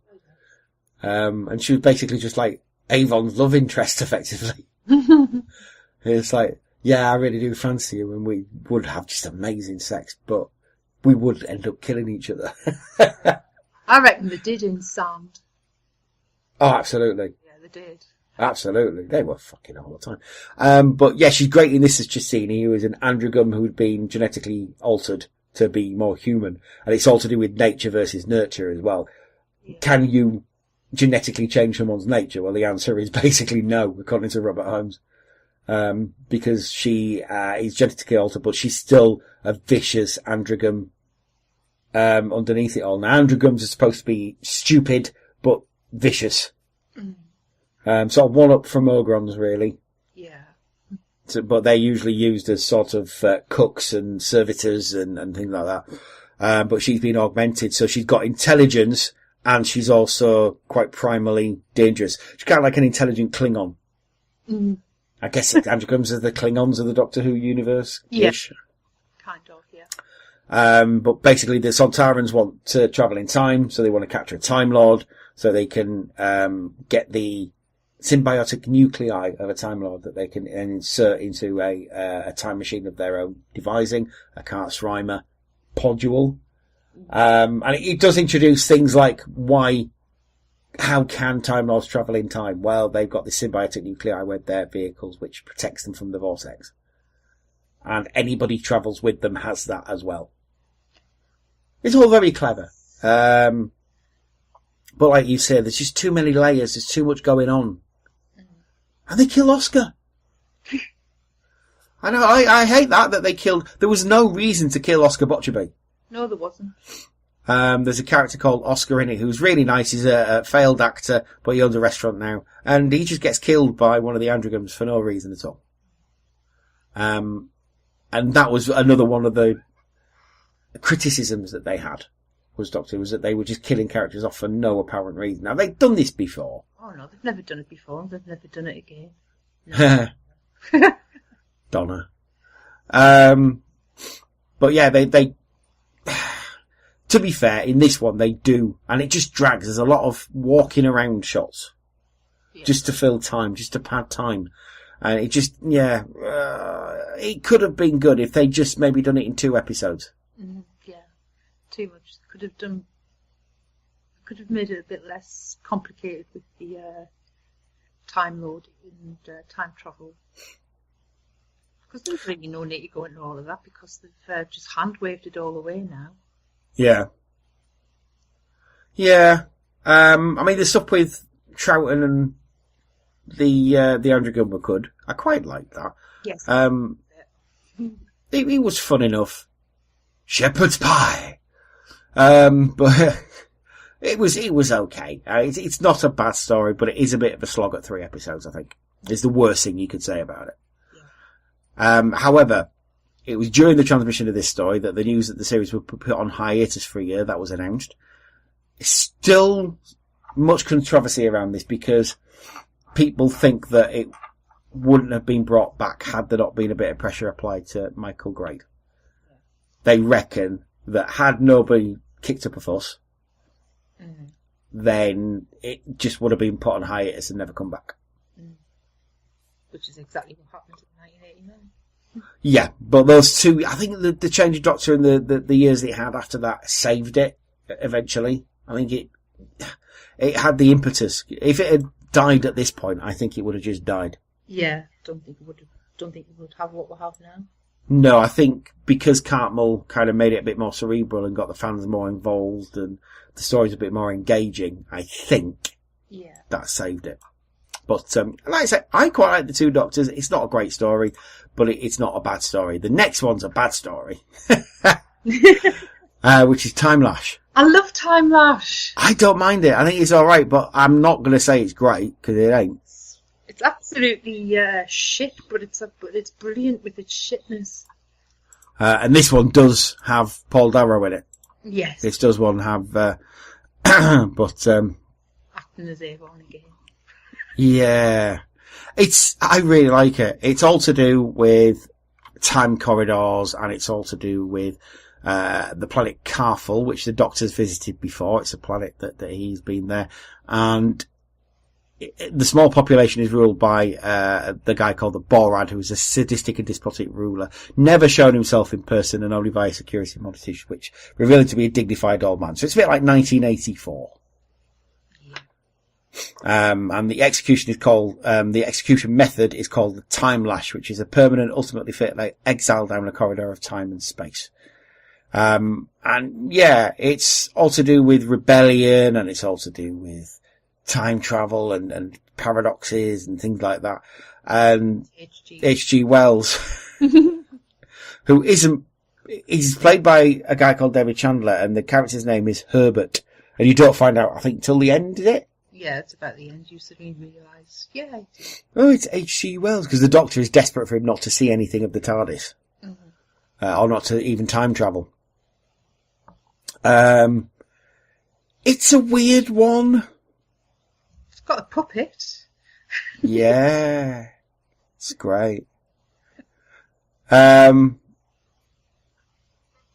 And she was basically just like Avon's love interest, effectively. It's like, yeah, I really do fancy you, and we would have just amazing sex, but we would end up killing each other. I reckon they did in Sound. Oh, absolutely. Yeah, they did. Absolutely. They were fucking all the time. But yeah, she's great in this as Chastini, who is an androgum who'd been genetically altered to be more human. And it's all to do with nature versus nurture as well. Yeah. Can you genetically change someone's nature? Well, the answer is basically no, according to Robert Holmes. Because she is genetically altered, but she's still a vicious androgum underneath it all. Now, androgums are supposed to be stupid, but vicious. Sort of one up from Ogrons, really. Yeah. So, but they're usually used as sort of cooks and servitors and things like that. But she's been augmented, so she's got intelligence, and she's also quite primally dangerous. She's kind of like an intelligent Klingon. I guess androgums are the Klingons of the Doctor Who universe. Yeah. Kind of, yeah. But basically the Sontarans want to travel in time, so they want to capture a Time Lord, so they can get the symbiotic nuclei of a Time Lord that they can insert into a time machine of their own devising, a Kart-Srimer podule. And it does introduce things like how can Time Lords travel in time? Well, they've got the symbiotic nuclei with their vehicles, which protects them from the vortex. And anybody who travels with them has that as well. It's all very clever. But like you said, there's just too many layers, there's too much going on. And they kill Oscar. I know, I hate that they killed... There was no reason to kill Oscar Botcherby. No, there wasn't. There's a character called Oscar in it who's really nice. He's a failed actor, but he owns a restaurant now. And he just gets killed by one of the androgums for no reason at all. And that was another one of the criticisms that they had. Doctor Who, was that they were just killing characters off for no apparent reason. Now, they've done this before. Oh, no, they've never done it before. They've never done it again. No. Donna. But yeah, they to be fair, in this one they do, and it just drags. There's a lot of walking around shots. Yeah. Just to fill time, just to pad time. And it just, it could have been good if they just maybe done it in 2 episodes. Yeah, too much. Could have made it a bit less complicated with the time loading and time travel. Because there's really no need to go into all of that because they've just hand-waved it all away now. Yeah. Yeah. I mean, the stuff with Troughton and the Andrew Gilbert could. I quite liked that. Yes. It was fun enough. Shepherd's pie. But it was okay. It's not a bad story, but it is a bit of a slog at 3 episodes, I think. It's the worst thing you could say about it. Yeah. However, it was during the transmission of this story that the news that the series would put on hiatus for a year, that was announced. Still much controversy around this because people think that it wouldn't have been brought back had there not been a bit of pressure applied to Michael Grade. They reckon that had nobody kicked up a fuss, then it just would have been put on hiatus and never come back. Which is exactly what happened in 1989. Yeah, but those two, I think the change of Doctor and the years it had after that saved it eventually. I think it had the impetus. If it had died at this point, I think it would have just died. Yeah, don't think it would have what we have now. No, I think because Cartmel kind of made it a bit more cerebral and got the fans more involved and the story's a bit more engaging, I think that saved it. But like I say, I quite like the 2 Doctors. It's not a great story, but it's not a bad story. The next one's a bad story, which is Time Lash. I love Time Lash. I don't mind it. I think it's all right, but I'm not going to say it's great because it ain't. It's absolutely shit, but it's brilliant with its shitness. And this one does have Paul Darrow in it. Yes. This does one have, but acting as Avon again. Yeah, I really like it. It's all to do with time corridors, and it's all to do with the planet Carful, which the Doctor's visited before. It's a planet that he's been there, and the small population is ruled by the guy called the Borad, who's a sadistic and despotic ruler, never shown himself in person and only via security monitors, which revealed to be a dignified old man. So it's a bit like 1984. And the execution is called, the execution method is called the Time Lash, which is a permanent, ultimately fatal exile down a corridor of time and space. And yeah, it's all to do with rebellion, and it's all to do with time travel and paradoxes and things like that. And H.G. Wells, who he's played by a guy called David Chandler, and the character's name is Herbert. And you don't find out, I think, till the end, is it? Yeah, it's about the end. You suddenly realise, it's H.G. Wells, because the Doctor is desperate for him not to see anything of the TARDIS. Or not to even time travel. It's a weird one. It's got a puppet. Yeah. It's great.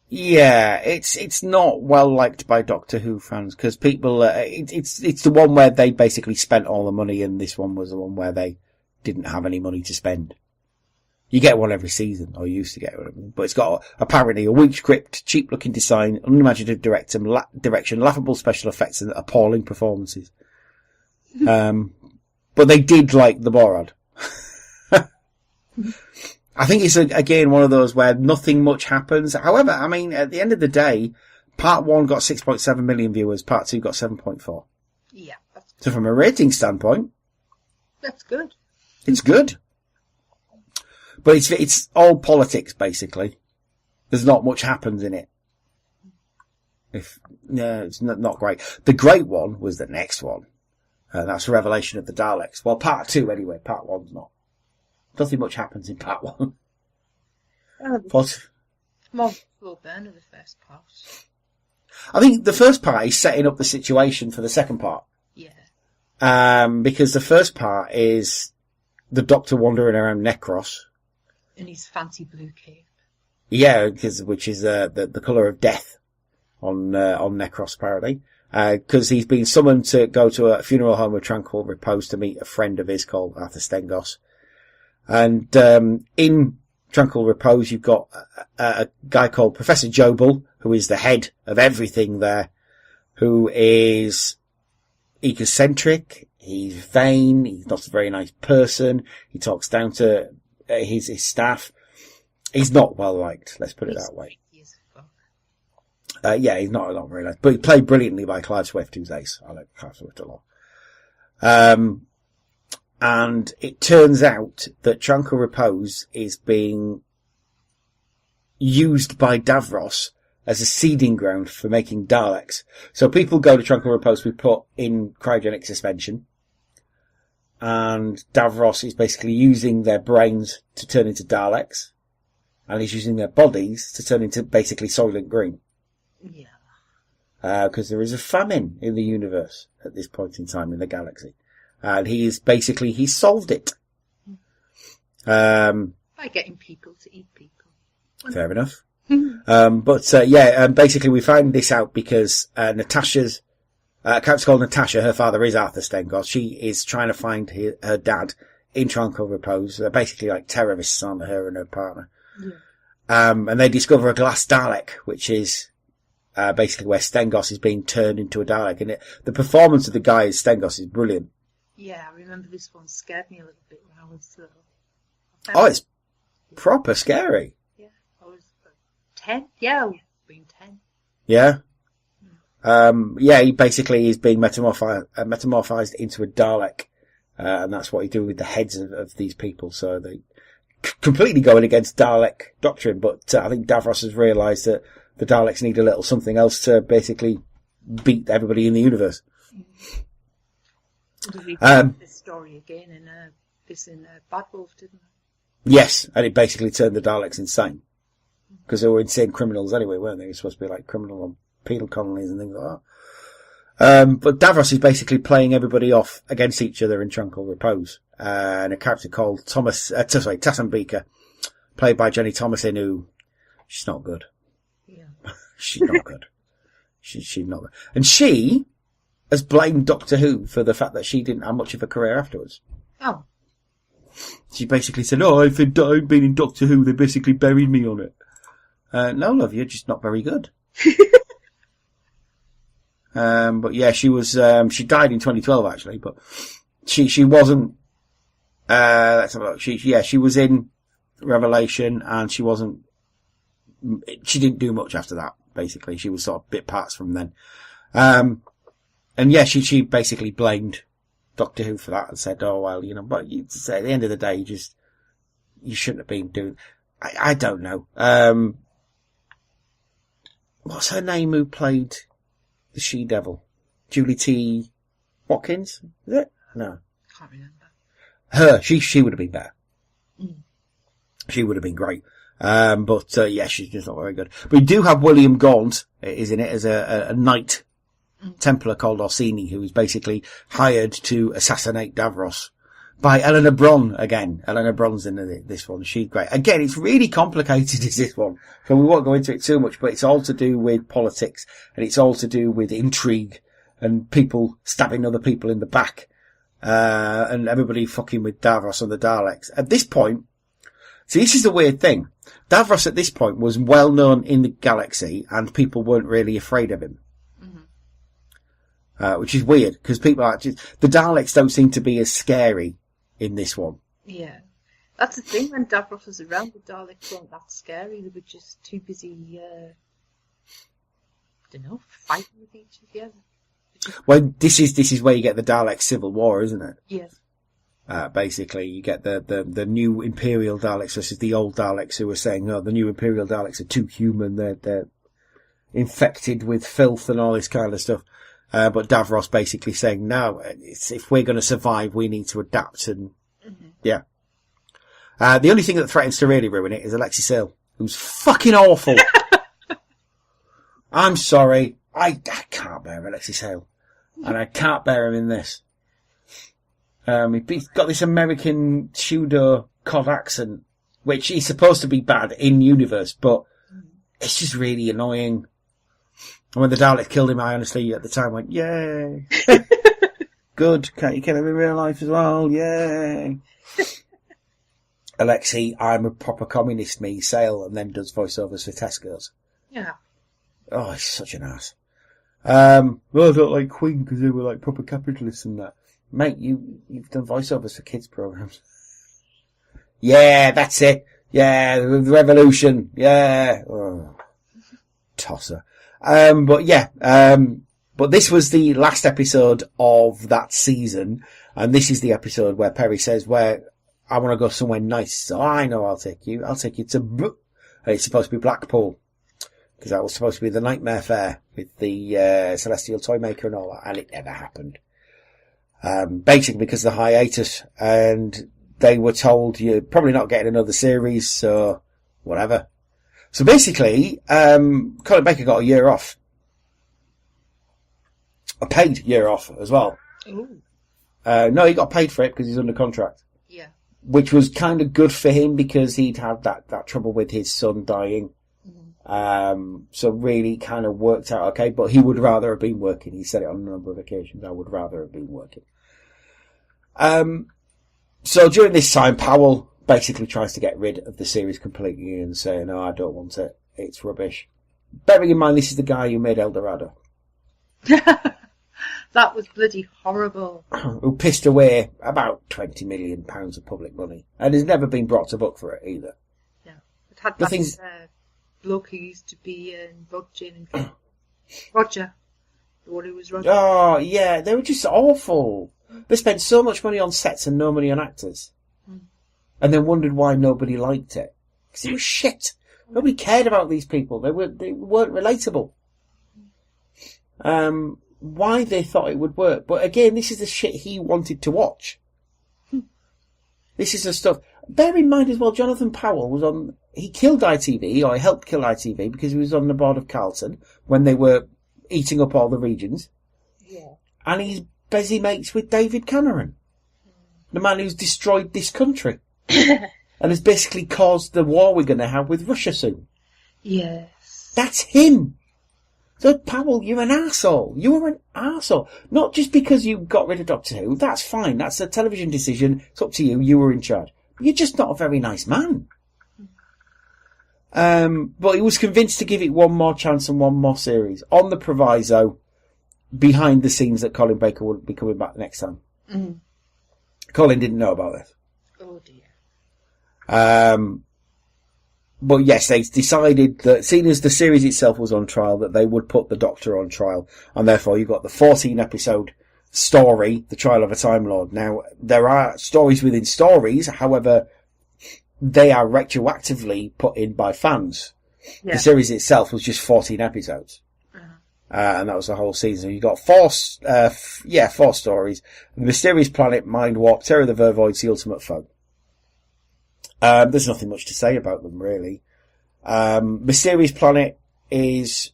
Yeah, it's not well liked by Doctor Who fans because people. It's the one where they basically spent all the money, and this one was the one where they didn't have any money to spend. You get one every season, or you used to get one, but it's got apparently a weak script, cheap-looking design, unimaginative direction, laughable special effects, and appalling performances. But they did like the Borad. I think it's, again, one of those where nothing much happens. However, I mean, at the end of the day, Part 1 got 6.7 million viewers, Part 2 got 7.4. Yeah. That's good. So from a rating standpoint... That's good. It's good. But it's all politics, basically. There's not much happens in it. It's not great. The great one was the next one. That's Revelation of the Daleks. Well, Part 2 anyway, Part 1's not. Nothing much happens in Part 1. More slow burn of the first part. I think the first part is setting up the situation for the second part. Yeah. Because the first part is the Doctor wandering around Necros. In his fancy blue cape. Yeah, which is the colour of death on Necros apparently. Because he's been summoned to go to a funeral home of tranquil repose to meet a friend of his called Arthur Stengos. And in tranquil repose, you've got a guy called Professor Jobel, who is the head of everything there, who is egocentric, he's vain, he's not a very nice person, he talks down to his staff. He's not well liked, let's put it that way. Yeah, he's not very nice, but he played brilliantly by Clive Swift, who's ace. I like Clive Swift a lot. And it turns out that Tranquil Repose is being used by Davros as a seeding ground for making Daleks. So people go to Tranquil Repose to be put in cryogenic suspension. And Davros is basically using their brains to turn into Daleks. And he's using their bodies to turn into basically Soylent Green. Yeah. Because there is a famine in the universe at this point in time in the galaxy. And he's solved it. By getting people to eat people. Fair enough. Basically we find this out because, Natasha's, a character called Natasha, her father is Arthur Stengos. She is trying to find her dad in Tranquil Repose. They're basically like terrorists on her and her partner. Yeah. And they discover a glass Dalek, which is, basically where Stengos is being turned into a Dalek. And the performance of the guy as Stengos is brilliant. Yeah, I remember this one scared me a little bit when I was little. Oh, it's proper scary. Yeah, I was 10. Yeah, I was being 10. Yeah. He basically is being metamorphized into a Dalek. And that's what he do with the heads of these people. So they completely going against Dalek doctrine. But I think Davros has realised that the Daleks need a little something else to basically beat everybody in the universe. We this story again in Bad Wolf, didn't it? Yes, and it basically turned the Daleks insane. Because they were insane criminals anyway, weren't they? They were supposed to be like criminal on penal colonies and things like that. But Davros is basically playing everybody off against each other in Tranquil Repose. And a character called Colin Baker, played by Jenny Thomasin, who, she's not good. Yeah. She's not good. She's not good. And she has blamed Doctor Who for the fact that she didn't have much of a career afterwards. Oh. She basically said, I've been in Doctor Who, they basically buried me on it. No, love, you're just not very good. But yeah, she was, she died in 2012 actually, but she wasn't, let's have a look. She was in Revelation and she didn't do much after that, basically. She was sort of bit parts from then. And yeah, she basically blamed Doctor Who for that and said, but at the end of the day, you shouldn't have been doing, I don't know. What's her name who played the She-Devil? Julie T. Watkins? Is it? No. Can't remember. Her, she would have been better. Mm. She would have been great. She's just not very good. But we do have William Gaunt is in it as a knight Templar called Orsini, who is basically hired to assassinate Davros by Eleanor Bron again. Eleanor Bron's in this one. She's great. Again, it's really complicated, is this one. So we won't go into it too much, but it's all to do with politics and it's all to do with intrigue and people stabbing other people in the back, and everybody fucking with Davros and the Daleks. At this point, see, this is the weird thing. Davros at this point was well known in the galaxy and people weren't really afraid of him. Which is weird, because the Daleks don't seem to be as scary in this one. Yeah. That's the thing, when Davros was around, the Daleks weren't that scary, they were just too busy, fighting with each other. Well, this is where you get the Dalek Civil War, isn't it? Yes. Basically, you get the new Imperial Daleks versus the old Daleks who are saying, the new Imperial Daleks are too human, they're infected with filth and all this kind of stuff. But Davros basically saying, no, if we're going to survive, we need to adapt. And yeah. The only thing that threatens to really ruin it is Alexis Earle, who's fucking awful. I'm sorry. I can't bear Alexis Hale. And I can't bear him in this. He's got this American pseudo cod accent, which he's supposed to be bad in universe, but it's just really annoying. And when the Daleks killed him, I honestly at the time went, yay. Good. Can't you kill him in real life as well? Yay. Alexi, I'm a proper communist, me, Sale, and then does voiceovers for Tesco's. Yeah. Oh, he's such an ass. Well, I don't like Queen because they were like proper capitalists and that. Mate, you've done voiceovers for kids programs. Yeah, that's it. Yeah, the revolution. Yeah. Oh, tosser. But this was the last episode of that season, and this is the episode where Perry says, where I want to go somewhere nice. So I know I'll take you to, and it's supposed to be Blackpool. Because that was supposed to be the Nightmare Fair with the Celestial Toy Maker and all that, and it never happened. Basically because of the hiatus, and they were told you're probably not getting another series, so whatever. So basically, Colin Baker got a year off. A paid year off as well. Ooh. No, he got paid for it because he's under contract. Yeah. Which was kind of good for him because he'd had that trouble with his son dying. So really kind of worked out okay, but he would rather have been working. He said it on a number of occasions. I would rather have been working. So during this time, Powell basically tries to get rid of the series completely and say, no, I don't want it. It's rubbish. Bearing in mind, this is the guy who made El Dorado. That was bloody horrible. Who pissed away about £20 million of public money and has never been brought to book for it either. Yeah. It had that bloke who used to be in Roger. The one who was Roger. Oh, yeah, they were just awful. They spent so much money on sets and no money on actors. And then wondered why nobody liked it. Because it was shit. Nobody cared about these people. They weren't relatable. Why they thought it would work. But again, this is the shit he wanted to watch. This is the stuff. Bear in mind as well, Jonathan Powell was on... He killed ITV, or he helped kill ITV, because he was on the board of Carlton when they were eating up all the regions. Yeah. And he's busy mates with David Cameron, the man who's destroyed this country. And has basically caused the war we're going to have with Russia soon. Yes. That's him. So, Powell, you're an arsehole. You are an arsehole. Not just because you got rid of Doctor Who. That's fine. That's a television decision. It's up to you. You were in charge. But you're just not a very nice man. But he was convinced to give it one more chance and one more series on the proviso behind the scenes that Colin Baker would be coming back next time. Mm. Colin didn't know about this. Oh dear. But yes, they decided that, seeing as the series itself was on trial, that they would put the Doctor on trial, and therefore you've got the 14-episode story, The Trial of a Time Lord. Now, there are stories within stories, however, they are retroactively put in by fans. Yeah. The series itself was just 14 episodes. And that was the whole season. You got four stories. The Mysterious Planet, Mind Warp, Terror of the Vervoids, The Ultimate Foe. There's nothing much to say about them, really. Mysterious Planet is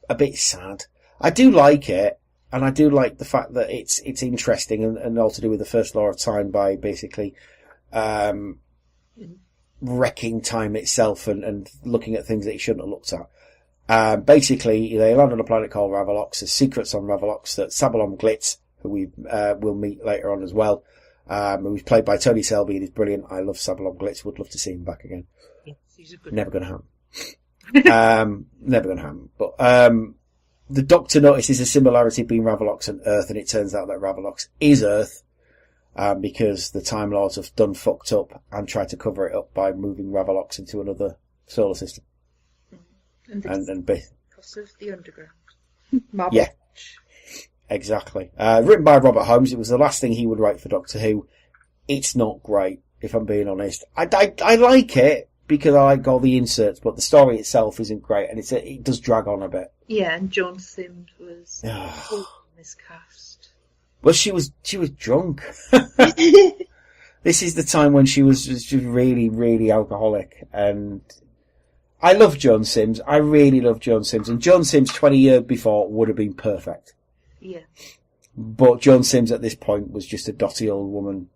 a bit sad. I do like it, and I do like the fact that it's interesting and all to do with the first law of time by basically, wrecking time itself and looking at things that it shouldn't have looked at. Basically, they land on a planet called Ravalox. There's secrets on Ravalox that Sabalom Glitz, who we will meet later on as well, who's played by Tony Selby and he's brilliant. I love Sabalom Glitz. Would love to see him back again. Yes, he's a good Never going to happen. Never going to happen. But the Doctor notices a similarity between Ravalox and Earth, and it turns out that Ravalox is Earth. Because the Time Lords have done fucked up and tried to cover it up by moving Ravalox into another solar system. And because of the underground. Yeah, exactly. Written by Robert Holmes. It was the last thing he would write for Doctor Who. It's not great, if I'm being honest. I like it because I like all the inserts, but the story itself isn't great, and it does drag on a bit. Yeah, and Joan Sims was miscast. Well, she was drunk. This is the time when she was really, really alcoholic, and I love Joan Sims. I really love Joan Sims. And Joan Sims 20 years before would have been perfect. Yeah. But Joan Sims at this point was just a dotty old woman.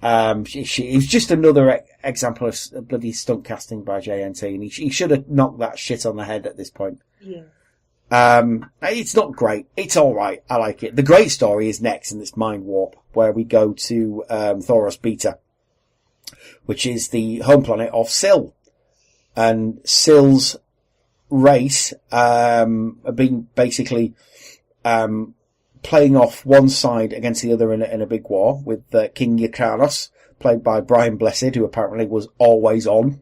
It was just another example of bloody stunt casting by JNT, and he should have knocked that shit on the head at this point. Yeah. It's not great. It's alright. I like it. The great story is next in this Mind Warp, where we go to, Thoros Beta, which is the home planet of Syl. And Syl's race, have been basically, playing off one side against the other in a big war with King Yrcanos, played by Brian Blessed, who apparently was always on.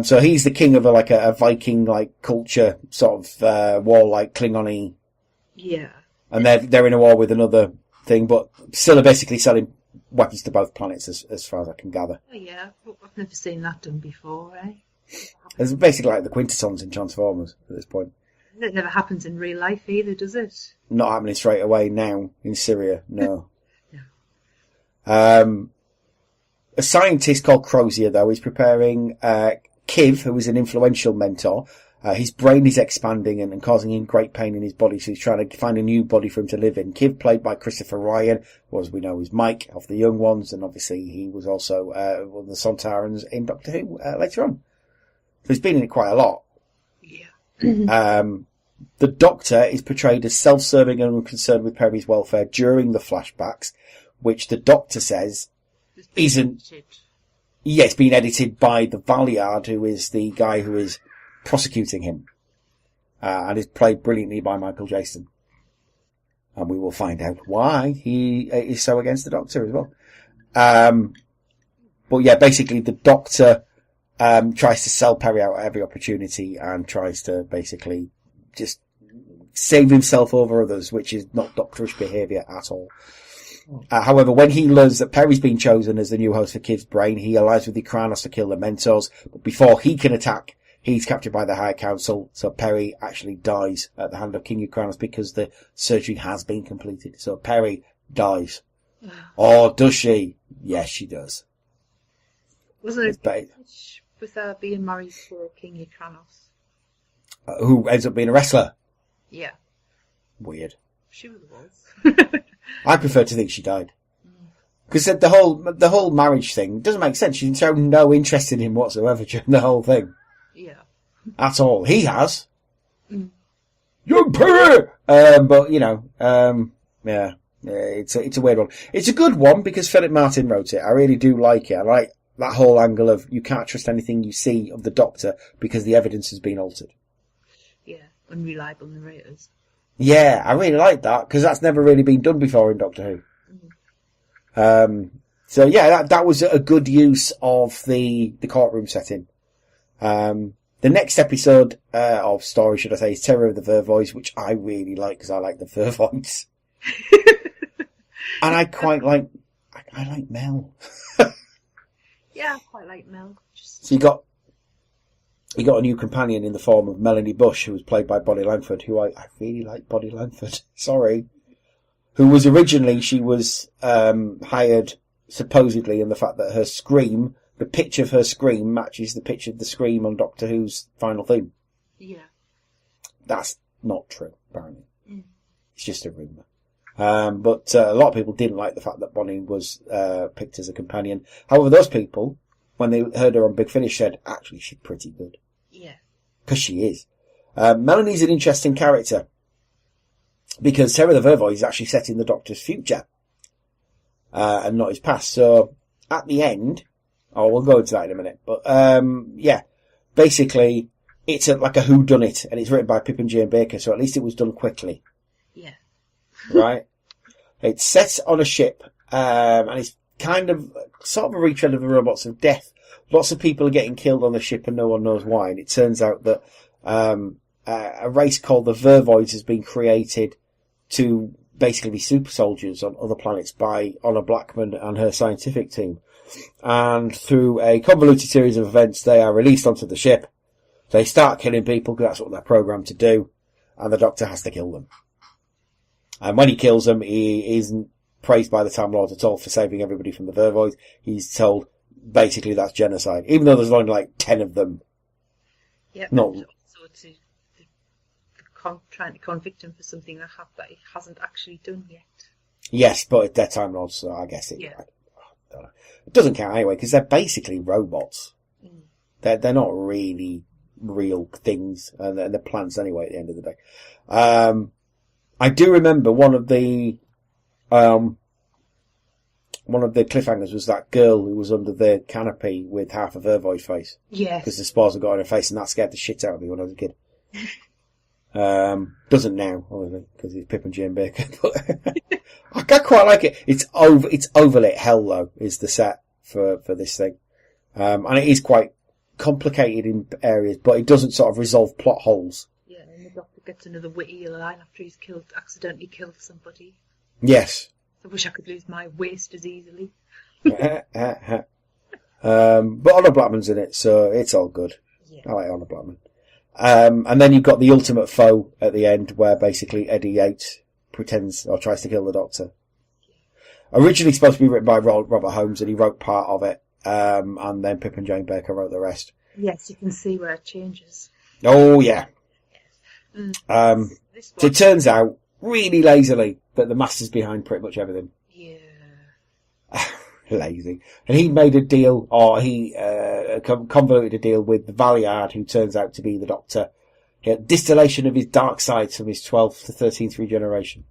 So he's the king of a Viking culture sort of war Klingon-y. Yeah. And they're in a war with another thing, but still are basically selling weapons to both planets as far as I can gather. Oh yeah, I've never seen that done before, eh? It's basically like the Quintessons in Transformers at this point. It never happens in real life either, does it? Not happening straight away now in Syria, no. No. A scientist called Crozier, though, is preparing Kiv, who is an influential mentor. His brain is expanding and causing him great pain in his body, so he's trying to find a new body for him to live in. Kiv, played by Christopher Ryan, who, as we know, is Mike of The Young Ones, and obviously he was also one of the Sontarans in Doctor Who later on. So he's been in it quite a lot. Yeah. The Doctor is portrayed as self-serving and unconcerned with Perry's welfare during the flashbacks, which the Doctor says isn't... Yeah, it's been edited by the Valiard, who is the guy who is prosecuting him. And is played brilliantly by Michael Jason. And we will find out why he is so against the Doctor as well. But yeah, basically the Doctor tries to sell Perry out at every opportunity and tries to basically just save himself over others, which is not doctorish behaviour at all. However, when he learns that Perry's been chosen as the new host for Kiv's brain, he allies with the Yrcanos to kill the Mentors. But before he can attack, he's captured by the High Council, so Perry actually dies at the hand of King Yrcanos because the surgery has been completed. So Perry dies. Oh, does she? Yes, she does. Wasn't it with her being married for King Yrcanos? Who ends up being a wrestler? Yeah. Weird. She was. I prefer to think she died. Because the whole marriage thing doesn't make sense. She's shown no interest in him whatsoever during the whole thing. Yeah. At all. He has. Young Perry! But, yeah, it's a weird one. It's a good one because Philip Martin wrote it. I really do like it. I like that whole angle of you can't trust anything you see of the Doctor because the evidence has been altered. Yeah, unreliable narrators. Yeah, I really like that because that's never really been done before in Doctor Who. So yeah, that was a good use of the courtroom setting. The next episode of story, should I say, is Terror of the Vervoids, which I really like because I like the Vervoids, and I quite like Mel. Yeah, I quite like Mel. So you got a new companion in the form of Melanie Bush, who was played by Bonnie Langford, who I really like Bonnie Langford. Sorry. Who was originally, she was hired supposedly in the fact that her scream, the pitch of her scream matches the pitch of the scream on Doctor Who's final theme. Yeah. That's not true, apparently. It's just a rumour. But a lot of people didn't like the fact that Bonnie was picked as a companion. However, those people, when they heard her on Big Finish, said, actually, she's pretty good. Yeah. Because she is. Melanie's an interesting character. Because Terror of the Vervoid is actually set in the Doctor's future. And not his past. So, at the end, we'll go into that in a minute. But, yeah. Basically, it's like a whodunit. And it's written by Pip and Jane Baker. So at least it was done quickly. Yeah. Right? It's set on a ship. And it's kind of, sort of a retread of the Robots of Death. Lots of people are getting killed on the ship and no one knows why. And it turns out that a race called the Vervoids has been created to basically be super soldiers on other planets by Honor Blackman and her scientific team. And through a convoluted series of events, they are released onto the ship. They start killing people because that's what they're programmed to do. And the Doctor has to kill them. And when he kills them, he isn't praised by the Time Lord at all for saving everybody from the Vervoids. He's told, basically that's genocide. Even though there's only like 10 of them. Yeah, No. but also trying to convict him for something that he hasn't actually done yet. Yes, but they're Time Lords, so I guess it... Yeah. I don't know. It doesn't count anyway, because they're basically robots. They're not really real things, and they're plants anyway at the end of the day. I do remember one of the cliffhangers was that girl who was under the canopy with half of her void face. Yes. Because the spores had got on her face, and that scared the shit out of me when I was a kid. Doesn't now, obviously, because it's Pip and Jane Baker. But I quite like it. It's overlit hell, though, is the set for this thing. And it is quite complicated in areas, but it doesn't sort of resolve plot holes. Yeah, and the Doctor gets another witty line after he's accidentally killed somebody. Yes. I wish I could lose my waist as easily. But Honor Blackman's in it, so it's all good. Yeah. I like Honor Blackman. And then you've got the ultimate foe at the end, where basically Eddie Yates pretends or tries to kill the Doctor. Originally supposed to be written by Robert Holmes, and he wrote part of it. And then Pip and Jane Baker wrote the rest. Yes, you can see where it changes. Oh, yeah. Yes. So it turns out, really lazily, that the Master's behind pretty much everything. Yeah. Lazy. And he made a deal, or he convoluted a deal with the Valiard, who turns out to be the Doctor. He had distillation of his dark sides from his 12th to 13th regeneration.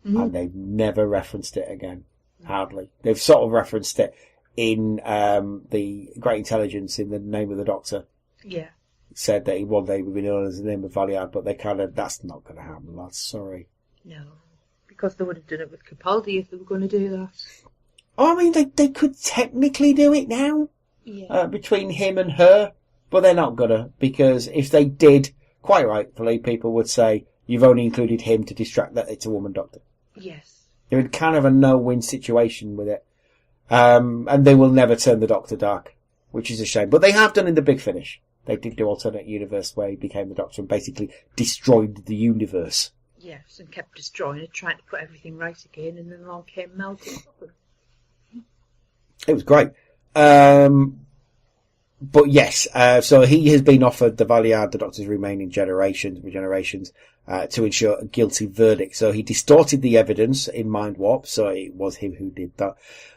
And they've never referenced it again. Hardly. They've sort of referenced it in the Great Intelligence, in the Name of the Doctor. Yeah. It said that he one day would be known as the Name of Valiard, but that's not going to happen, lads. Sorry. No. Because they would have done it with Capaldi if they were going to do that. Oh, I mean, they could technically do it now. Yeah. Between him and her, but they're not gonna, because if they did, quite rightfully, people would say, you've only included him to distract that it's a woman Doctor. Yes. They're in kind of a no-win situation with it. And they will never turn the Doctor dark, which is a shame. But they have done in the Big Finish. They did do alternate universe where he became the Doctor and basically destroyed the universe. Yes, and kept destroying it, trying to put everything right again, and then along came Melton. It was great. But yes, so he has been offered the Valiard, the Doctor's remaining regenerations, to ensure a guilty verdict. So he distorted the evidence in Mind Warp, so it was him who did that.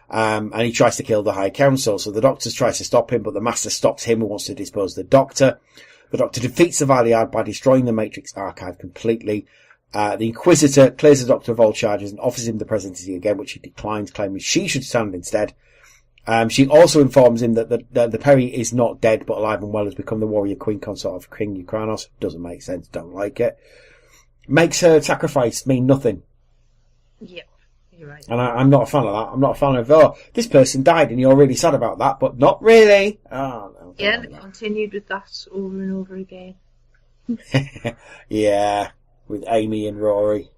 And he tries to kill the High Council. So the Doctor tries to stop him, but the Master stops him and wants to dispose of the Doctor. The Doctor defeats the Valiard by destroying the Matrix archive completely. The Inquisitor clears the Doctor of all charges and offers him the presidency again, which he declines, claiming she should stand instead. She also informs him that the Peri is not dead but alive and well, has become the warrior queen consort of King Ukranos. Doesn't make sense, don't like it. Makes her sacrifice mean nothing. Yep, you're right. And I'm not a fan of that. I'm not a fan of, this person died and you're really sad about that, but not really. Oh, no, yeah, and it continued with that over and over again. Yeah, with Amy and Rory.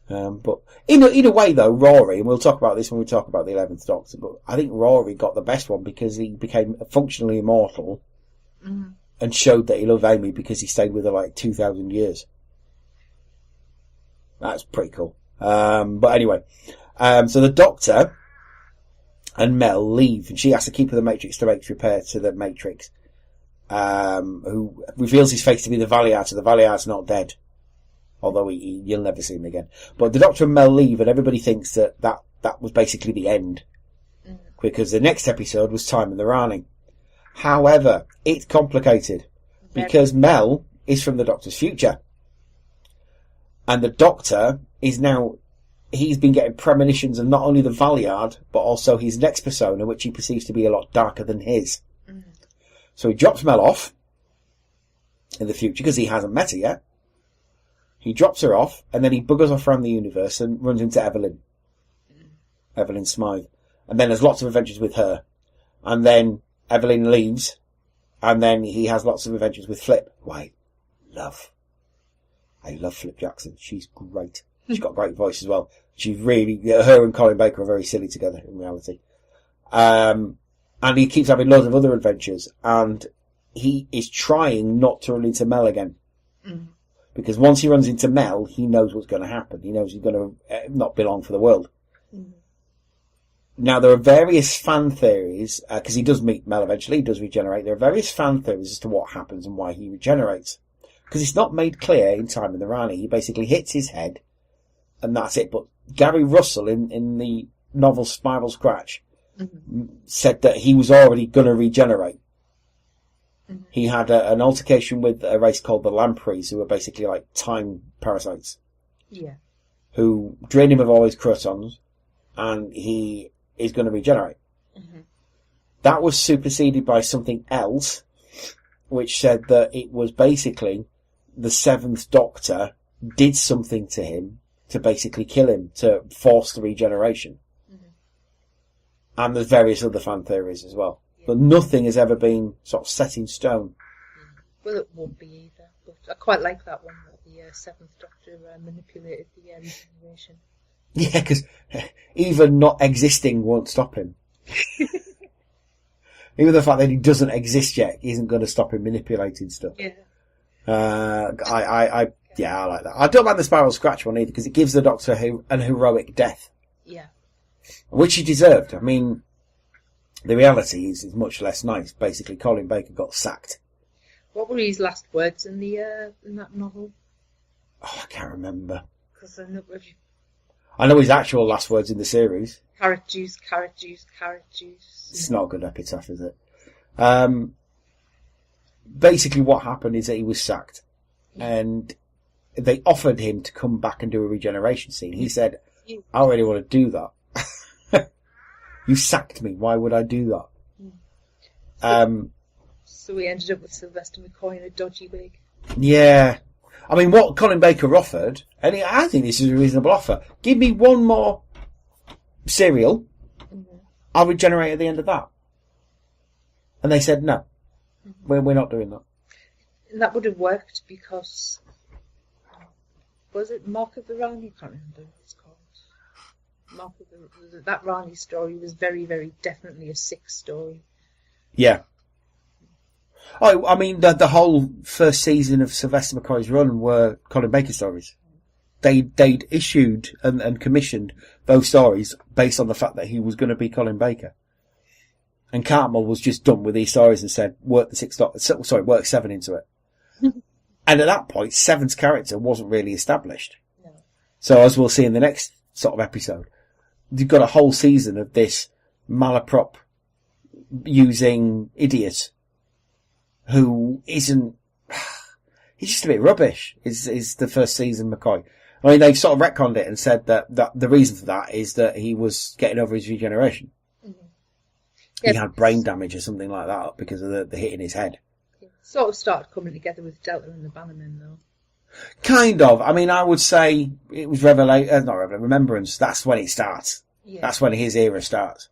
But in a way though, Rory, and we'll talk about this when we talk about the 11th Doctor, but I think Rory got the best one because he became functionally immortal and showed that he loved Amy because he stayed with her like 2,000 years. That's pretty cool. But anyway, so the Doctor and Mel leave and she has to keep her the Matrix to make repair to the Matrix, who reveals his face to be the Valiard, so the Valiard's not dead. Although you'll never see him again. But the Doctor and Mel leave and everybody thinks that was basically the end. Because the next episode was Time and the Rani. However, it's complicated. Because Mel is from the Doctor's future. And the Doctor is now, he's been getting premonitions of not only the Valiard, but also his next persona, which he perceives to be a lot darker than his. So he drops Mel off in the future, because he hasn't met her yet. He drops her off, and then he buggers off around the universe and runs into Evelyn. Evelyn Smythe. And then there's lots of adventures with her. And then Evelyn leaves, and then he has lots of adventures with Flip, who I love Flip Jackson. She's great. She's got a great voice as well. She's really, her and Colin Baker are very silly together in reality. And he keeps having loads of other adventures, and he is trying not to run into Mel again. Because once he runs into Mel, he knows what's going to happen. He knows he's going to not be long for the world. Now, there are various fan theories, because he does meet Mel eventually, he does regenerate. There are various fan theories as to what happens and why he regenerates. Because it's not made clear in Time in the Rani. He basically hits his head, and that's it. But Gary Russell, in the novel Spiral Scratch, said that he was already going to regenerate. He had an altercation with a race called the Lampreys, who were basically like time parasites. Yeah. Who drained him of all his crotons, and he is going to regenerate. That was superseded by something else, which said that it was basically the Seventh Doctor did something to him to basically kill him, to force the regeneration. And there's various other fan theories as well. Yeah. But nothing has ever been sort of set in stone. Well, it won't be either. But I quite like that one, where the Seventh Doctor manipulated the regeneration. Yeah, because even not existing won't stop him. Even the fact that he doesn't exist yet isn't going to stop him manipulating stuff. Yeah. I like that. I don't like the Spiral Scratch one either, because it gives the Doctor an heroic death. Yeah. Which he deserved. I mean, the reality is much less nice. Basically, Colin Baker got sacked. What were his last words in that novel? Oh, I can't remember. Because I know his actual last words in the series. Carrot juice, carrot juice, carrot juice. It's not a good epitaph, is it? Basically, what happened is that he was sacked, and they offered him to come back and do a regeneration scene. He said, "I don't really want to do that. You sacked me. Why would I do that?" So we ended up with Sylvester McCoy in a dodgy wig. Yeah. I mean, what Colin Baker offered, and I think this is a reasonable offer, give me one more serial, I'll regenerate at the end of that. And they said, no, we're not doing that. And that would have worked because, was it Mark of the Rani? I can't remember what it's called. That Rani story was very, very definitely a sick story. Yeah. Oh, I mean, the whole first season of Sylvester McCoy's run were Colin Baker stories. They'd issued and commissioned those stories based on the fact that he was going to be Colin Baker. And Cartmel was just done with these stories and said, work 7 into it. And at that point, 7's character wasn't really established. No. So as we'll see in the next sort of episode, you've got a whole season of this malaprop using idiot who isn't, he's just a bit rubbish, is the first season McCoy. I mean, they've sort of retconned it and said that the reason for that is that he was getting over his regeneration. He had brain damage or something like that because of the hit in his head. It sort of started coming together with Delta and the Bannermen, though. Kind of. I mean, I would say it was Remembrance. That's when it starts. Yeah. That's when his era starts.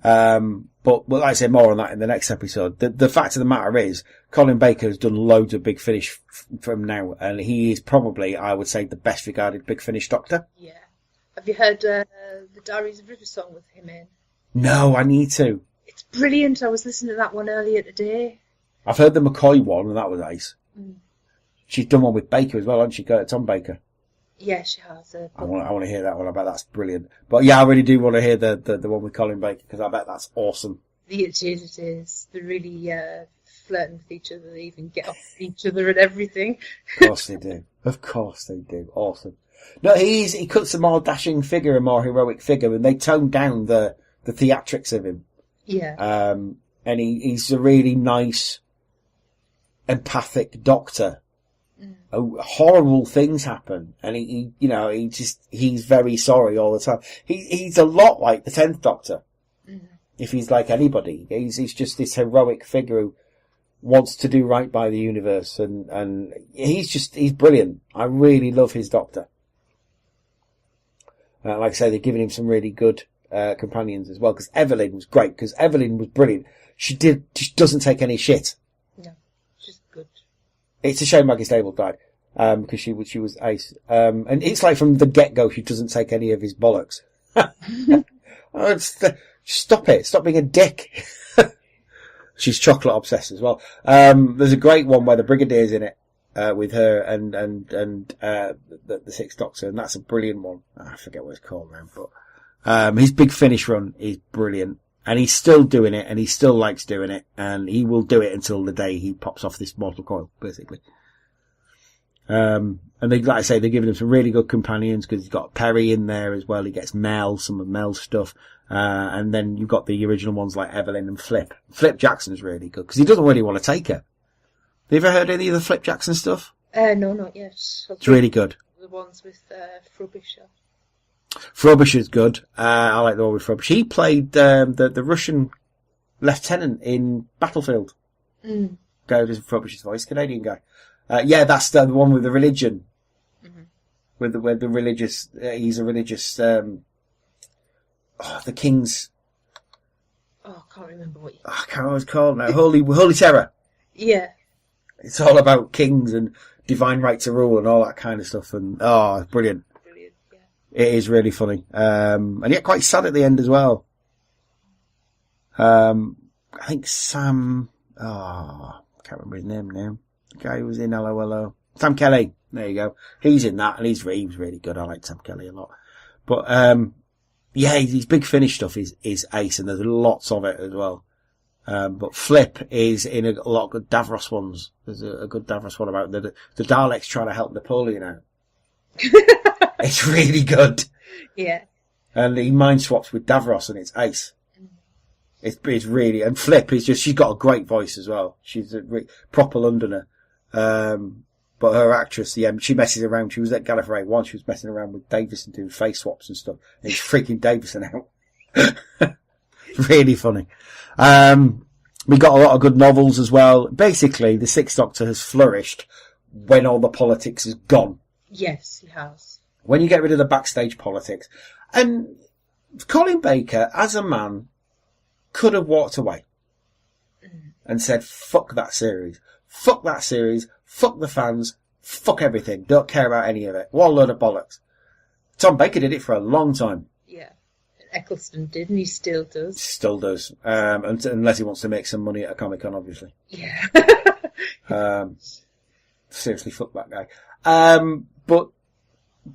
But like I say, more on that in the next episode. The fact of the matter is, Colin Baker has done loads of Big Finish from now, and he is probably, I would say, the best regarded Big Finish Doctor. Yeah. Have you heard the Diaries of River song with him in? No, I need to. It's brilliant. I was listening to that one earlier today. I've heard the McCoy one, and that was ace. She's done one with Baker as well, hasn't she? Tom Baker. Yeah, she has. I want to hear that one. I bet that's brilliant. But yeah, I really do want to hear the one with Colin Baker, because I bet that's awesome. It is. They're really flirting with each other. They even get off each other and everything. Of course they do. Of course they do. Awesome. No, he cuts a more dashing figure, a more heroic figure, and they tone down the theatrics of him. Yeah. And he's a really nice, empathic doctor. Horrible things happen, and he's very sorry all the time. He's a lot like the 10th Doctor. If he's like anybody, he's just this heroic figure who wants to do right by the universe, and he's brilliant. I really love his Doctor. Like I say, they're giving him some really good companions as well, because Evelyn was great, because Evelyn was brilliant. She doesn't take any shit. No, she's good. It's a shame Maggie Stable died, because she was ace. And it's like from the get-go, she doesn't take any of his bollocks. Stop it. Stop being a dick. She's chocolate obsessed as well. There's a great one where the Brigadier's in it, with her and the 6th Doctor, and that's a brilliant one. I forget what it's called now, but, His Big Finish run is brilliant. And he's still doing it, and he still likes doing it, and he will do it until the day he pops off this mortal coil, basically. And they, like I say, they're giving him some really good companions, because he's got Perry in there as well. He gets Mel, some of Mel's stuff. And then you've got the original ones like Evelyn and Flip. Flip Jackson's really good, because he doesn't really want to take her. Have you ever heard any of the Flip Jackson stuff? No, not yet. It's really good. The ones with Frobisher. Frobisher's good. I like the one with Frobisher. He played the Russian lieutenant in Battlefield. Mm. Guy who does Frobisher's voice, Canadian guy. Yeah, that's the one with the religion. Mm-hmm. With the religious, he's a religious, the king's. Oh, I can't remember what. I can't remember what it's called now. Holy Terror. Yeah. It's all about kings and divine right to rule and all that kind of stuff. And it's brilliant. Brilliant. Yeah. It is really funny, and yet quite sad at the end as well. I think Sam. I can't remember his name now. The guy who was in LOLO. Sam Kelly. There you go. He's in that, and he was really good. I like Sam Kelly a lot. But yeah, his Big Finish stuff is ace, and there's lots of it as well. But Flip is in a lot of good Davros ones. There's a good Davros one about the Daleks trying to help Napoleon out. It's really good. Yeah. And he mind swaps with Davros, and it's ace. It's really, and Flip is just, she's got a great voice as well. She's a proper Londoner. But her actress, she messes around. She was at Gallifrey once. She was messing around with Davison doing face swaps and stuff. And he's freaking Davison out. Really funny. We got a lot of good novels as well. Basically, the Sixth Doctor has flourished when all the politics is gone. Yes, he has. When you get rid of the backstage politics. And Colin Baker, as a man, could have walked away and said, fuck that series. Fuck that series. Fuck the fans. Fuck everything. Don't care about any of it. What a load of bollocks. Tom Baker did it for a long time. Yeah. Eccleston did, and he still does. Still does. Unless he wants to make some money at a Comic-Con, obviously. Yeah. Seriously, fuck that guy. But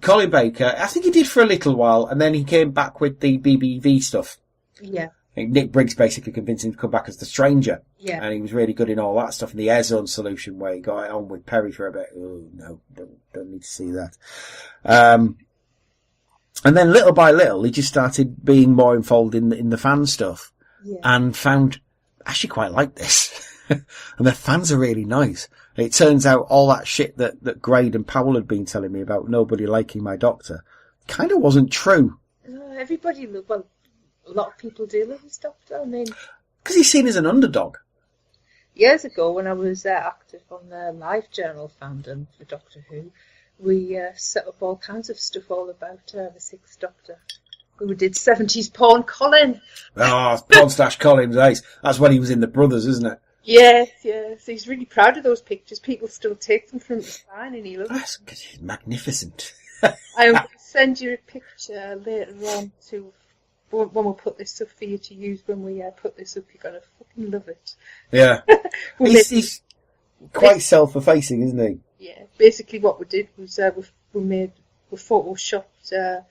Colin Baker, I think he did for a little while, and then he came back with the BBV stuff. Yeah. Nick Briggs basically convinced him to come back as the Stranger. Yeah. And he was really good in all that stuff. And the Air Zone solution where he got it on with Perry for a bit. Oh, no, don't need to see that. And then little by little, he just started being more involved in the fan stuff. Yeah. And found, I actually quite like this. And the fans are really nice. And it turns out all that shit that Grade and Powell had been telling me about nobody liking my Doctor kind of wasn't true. Everybody, well, a lot of people do love his Doctor. I mean, because he's seen as an underdog. Years ago, when I was active on the Live Journal fandom for Doctor Who, we set up all kinds of stuff all about the Sixth Doctor. We did 70s porn Colin. Oh, porn / Colin's ace. That's when he was in The Brothers, isn't it? Yes, yes. He's really proud of those pictures. People still take them from the sign, and he loves them. That's because he's magnificent. I will send you a picture later on when we'll put this up for you to use when we put this up. You're going to fucking love it. Yeah. he's quite self-effacing, isn't he? Yeah. Basically what we did was we photoshopped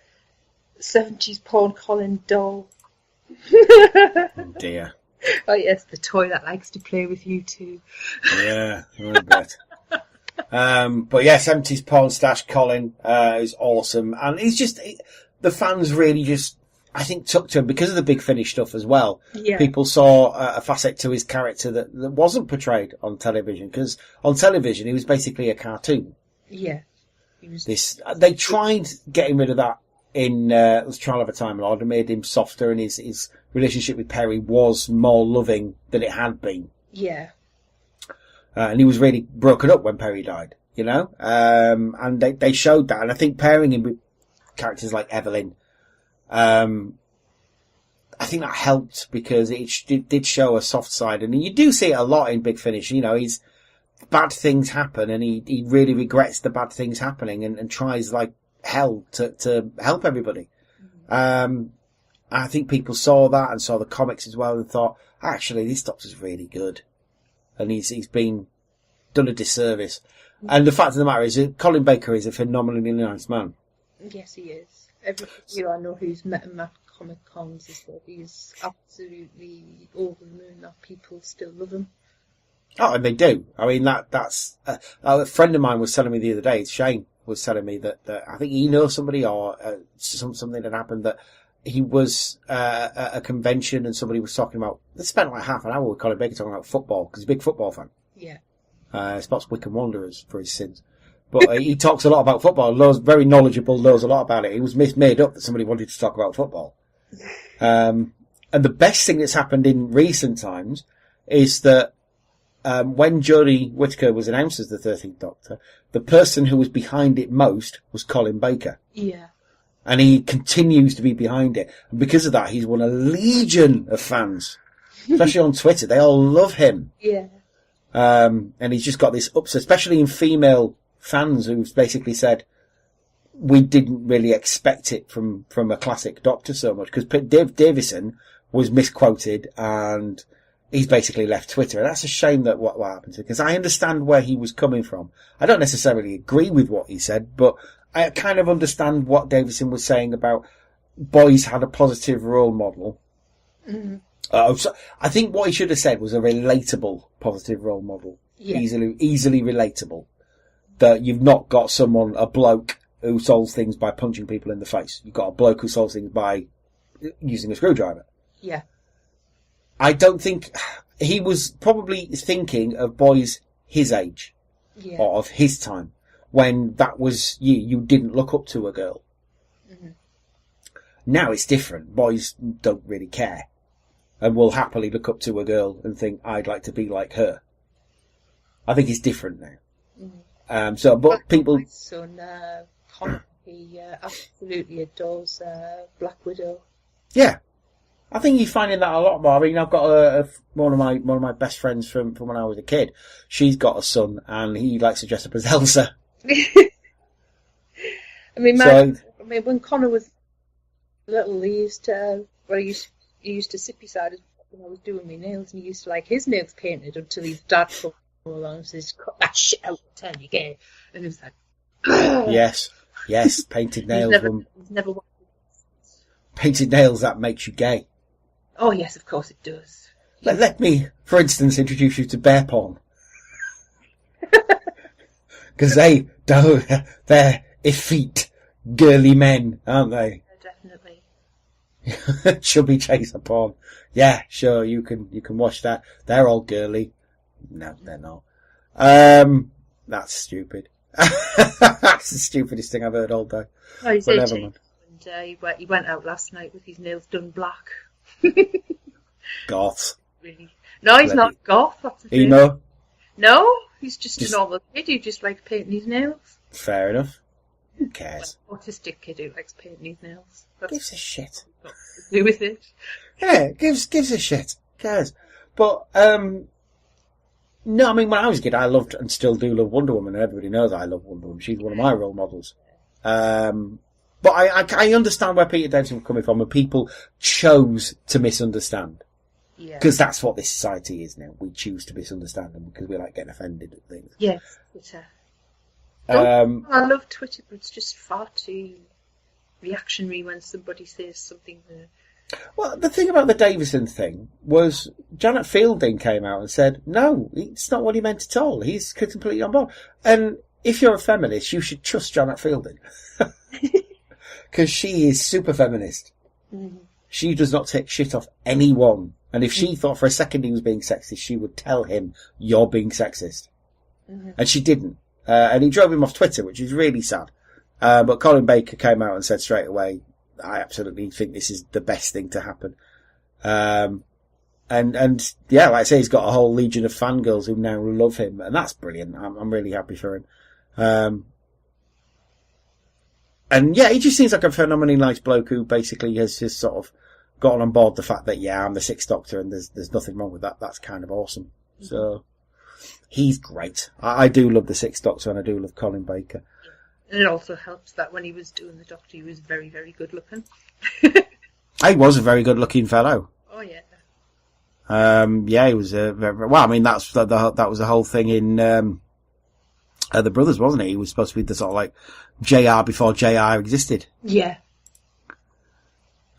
70s porn Colin doll. Oh dear. Oh yes, the toy that likes to play with you too. Yeah, I bet. But yeah, 70s porn / Colin is awesome. And he's just, the fans really just, I think, took to him because of the Big Finish stuff as well. Yeah. People saw a facet to his character that wasn't portrayed on television, because on television he was basically a cartoon. Yeah. They tried getting rid of that in Trial of a Time Lord and made him softer, and his relationship with Perry was more loving than it had been. Yeah. And he was really broken up when Perry died, you know? And they showed that, and I think pairing him with characters like Evelyn, I think that helped because it did show a soft side, and you do see it a lot in Big Finish. You know, bad things happen, and he really regrets the bad things happening, and tries like hell to help everybody. Mm-hmm. I think people saw that and saw the comics as well and thought, actually, this Doctor's really good, and he's been done a disservice. Mm-hmm. And the fact of the matter is that Colin Baker is a phenomenally nice man. Yes, he is. Every I know who's met him at Comic Cons is that he's absolutely over the moon that people still love him. Oh, and they do. I mean, that's a friend of mine was telling me the other day. Shane was telling me that I think he knows somebody or something that happened that he was at a convention and somebody was talking about. They spent like half an hour with Colin Baker talking about football because he's a big football fan. Yeah. Spots Wycombe Wanderers for his sins. But he talks a lot about football, very knowledgeable, knows a lot about it. It was made up that somebody wanted to talk about football. And the best thing that's happened in recent times is that when Jodie Whittaker was announced as the 13th Doctor, the person who was behind it most was Colin Baker. Yeah. And he continues to be behind it. And because of that, he's won a legion of fans. Especially on Twitter. They all love him. Yeah. And he's just got this upset, especially in female fans who've basically said, we didn't really expect it from a classic Doctor so much. Because Dave Davison was misquoted and he's basically left Twitter. And that's a shame that what happened to him. Because I understand where he was coming from. I don't necessarily agree with what he said, but I kind of understand what Davison was saying about boys had a positive role model. Mm-hmm. So I think what he should have said was a relatable positive role model. Yeah. Easily relatable. That you've not got a bloke who solves things by punching people in the face. You've got a bloke who solves things by using a screwdriver. Yeah. I don't think he was probably thinking of boys his age. Yeah. Or of his time. When that was you didn't look up to a girl. Mm-hmm. Now it's different. Boys don't really care. And will happily look up to a girl and think, I'd like to be like her. I think it's different now. Mm-hmm. But people... My son, Connor, he absolutely adores Black Widow. Yeah. I think you're finding that a lot more. I mean, I've got one of my best friends from when I was a kid. She's got a son and he likes to dress up as Elsa. I mean, when Connor was little, he used to sit beside us when I was doing my nails, and he used to like his nails painted until his dad come along and says, "Cut that shit out, tell you gay." And he was like, yes, painted nails. He's never painted nails, that makes you gay. Oh yes, of course it does. Let me, for instance, introduce you to bear porn. Because they're effete, girly men, aren't they? Definitely. Chubby chaser porn. Yeah, sure, you can watch that. They're all girly. No, they're not. That's stupid. That's the stupidest thing I've heard all day. Oh, he's but 18. And he went out last night with his nails done black. Goth. Really? No, he's not goth. That's the thing. Emo? No, he's just a normal kid who just likes painting his nails. Fair enough. Who cares? Well, autistic kid who likes painting his nails. Gives a shit. Got to do with it. Yeah, gives a shit. Cares. But, no, I mean, when I was a kid, I loved and still do love Wonder Woman, and everybody knows I love Wonder Woman. She's one of my role models. But I understand where Peter Davison was coming from, and people chose to misunderstand. Yeah. Because that's what this society is now. We choose to misunderstand them because we like getting offended at things. Yes, Twitter. I love Twitter, but it's just far too reactionary when somebody says something. Well, the thing about the Davison thing was Janet Fielding came out and said, no, it's not what he meant at all. He's completely on board. And if you're a feminist, you should trust Janet Fielding. Because she is super feminist. Mm-hmm. She does not take shit off anyone. And if she thought for a second he was being sexist, she would tell him, you're being sexist. Mm-hmm. And she didn't. And he drove him off Twitter, which is really sad. But Colin Baker came out and said straight away, I absolutely think this is the best thing to happen. And yeah, like I say, he's got a whole legion of fangirls who now love him. And that's brilliant. I'm really happy for him. And yeah, he just seems like a phenomenally nice bloke who basically has just sort of gotten on board the fact that, yeah, I'm the Sixth Doctor and there's nothing wrong with that. That's kind of awesome. Mm-hmm. So he's great. I do love the Sixth Doctor and I do love Colin Baker. And it also helps that when he was doing the Doctor, he was very, very good looking. He was a very good looking fellow. Oh yeah. Yeah, he was well. I mean, that was the whole thing in The Brothers, wasn't it? He was supposed to be the sort of like JR before JR existed. Yeah.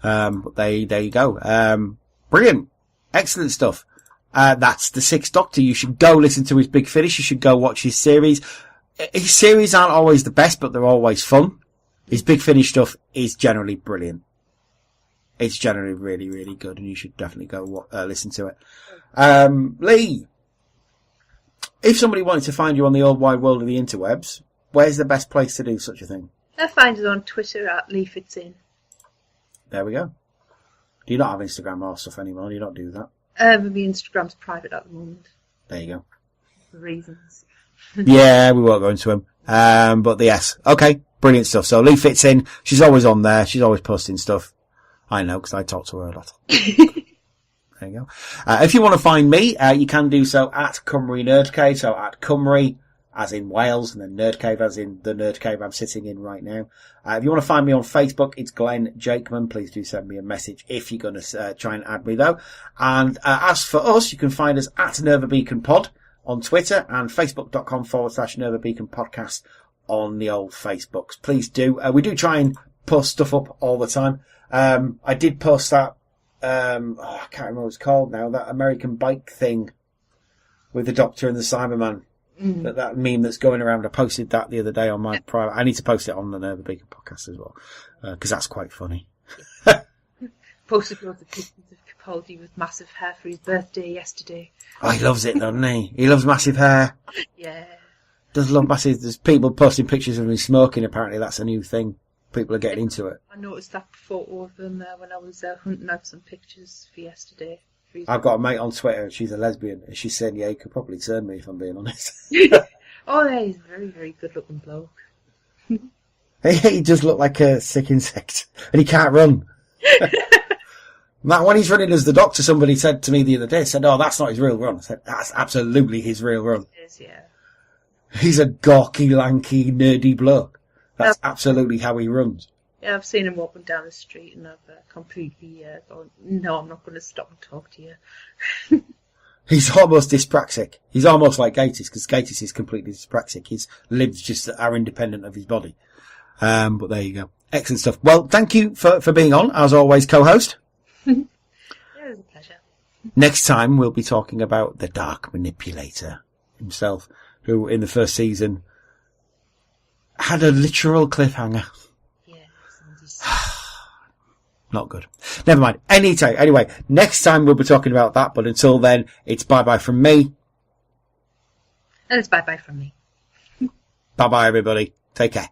But there you go. Brilliant. Excellent stuff. That's the Sixth Doctor. You should go listen to his Big Finish. You should go watch his series. His series aren't always the best, but they're always fun. His Big Finish stuff is generally brilliant. It's generally really, really good, and you should definitely go listen to it. Lee, if somebody wanted to find you on the old wide world of the interwebs, where's the best place to do such a thing? I find it on Twitter at LeeFitsIn. There we go. Do you not have Instagram or stuff anymore? Do you not do that? My Instagram's private at the moment. There you go. For reasons. Yeah, we won't go into them. But yes. Okay, brilliant stuff. So Lee fits in. She's always on there. She's always posting stuff. I know, because I talk to her a lot. There you go. If you want to find me, you can do so at Cymru Nerd Cave. So at Cymru, as in Wales, and then Nerd Cave, as in the Nerd Cave I'm sitting in right now. If you want to find me on Facebook, it's Glenn Jakeman. Please do send me a message if you're going to try and add me, though. And as for us, you can find us at Nerva Beacon Pod on Twitter and facebook.com/Nerva Beacon Podcast on the old Facebooks. Please do. We do try and post stuff up all the time. I did post that, I can't remember what it's called now, that American bike thing with the Doctor and the Cyberman. That meme that's going around. I posted that the other day on my private. I need to post it on the Nerva Beacon Podcast as well, because that's quite funny. Posted loads of pictures of Capaldi with massive hair for his birthday yesterday. Oh, he loves it, doesn't he? He loves massive hair. Yeah. Does love massive. There's people posting pictures of him smoking. Apparently, that's a new thing. People are getting into it. I noticed that photo of him when I was hunting out some pictures for yesterday. I've got a mate on Twitter, and she's a lesbian, and she's saying, yeah, he could probably turn me if I'm being honest. Oh, yeah, he's a very, very good-looking bloke. He does look like a sick insect, and he can't run. Matt, when he's running as the Doctor, somebody said to me the other day, said, oh, that's not his real run. I said, that's absolutely his real run. It is, yeah. He's a gawky, lanky, nerdy bloke. That's absolutely how he runs. Yeah, I've seen him walking down the street, and I've completely gone, no, I'm not going to stop and talk to you. He's almost dyspraxic. He's almost like Gatiss, because Gatiss is completely dyspraxic. His limbs just are independent of his body. But there you go. Excellent stuff. Well, thank you for being on, as always, co-host. It was a pleasure. Next time, we'll be talking about the Dark Manipulator himself, who in the first season had a literal cliffhanger. Not good. Never mind. Anyway, next time we'll be talking about that, but until then, it's bye-bye from me. And it's bye-bye from me. Bye-bye, everybody. Take care.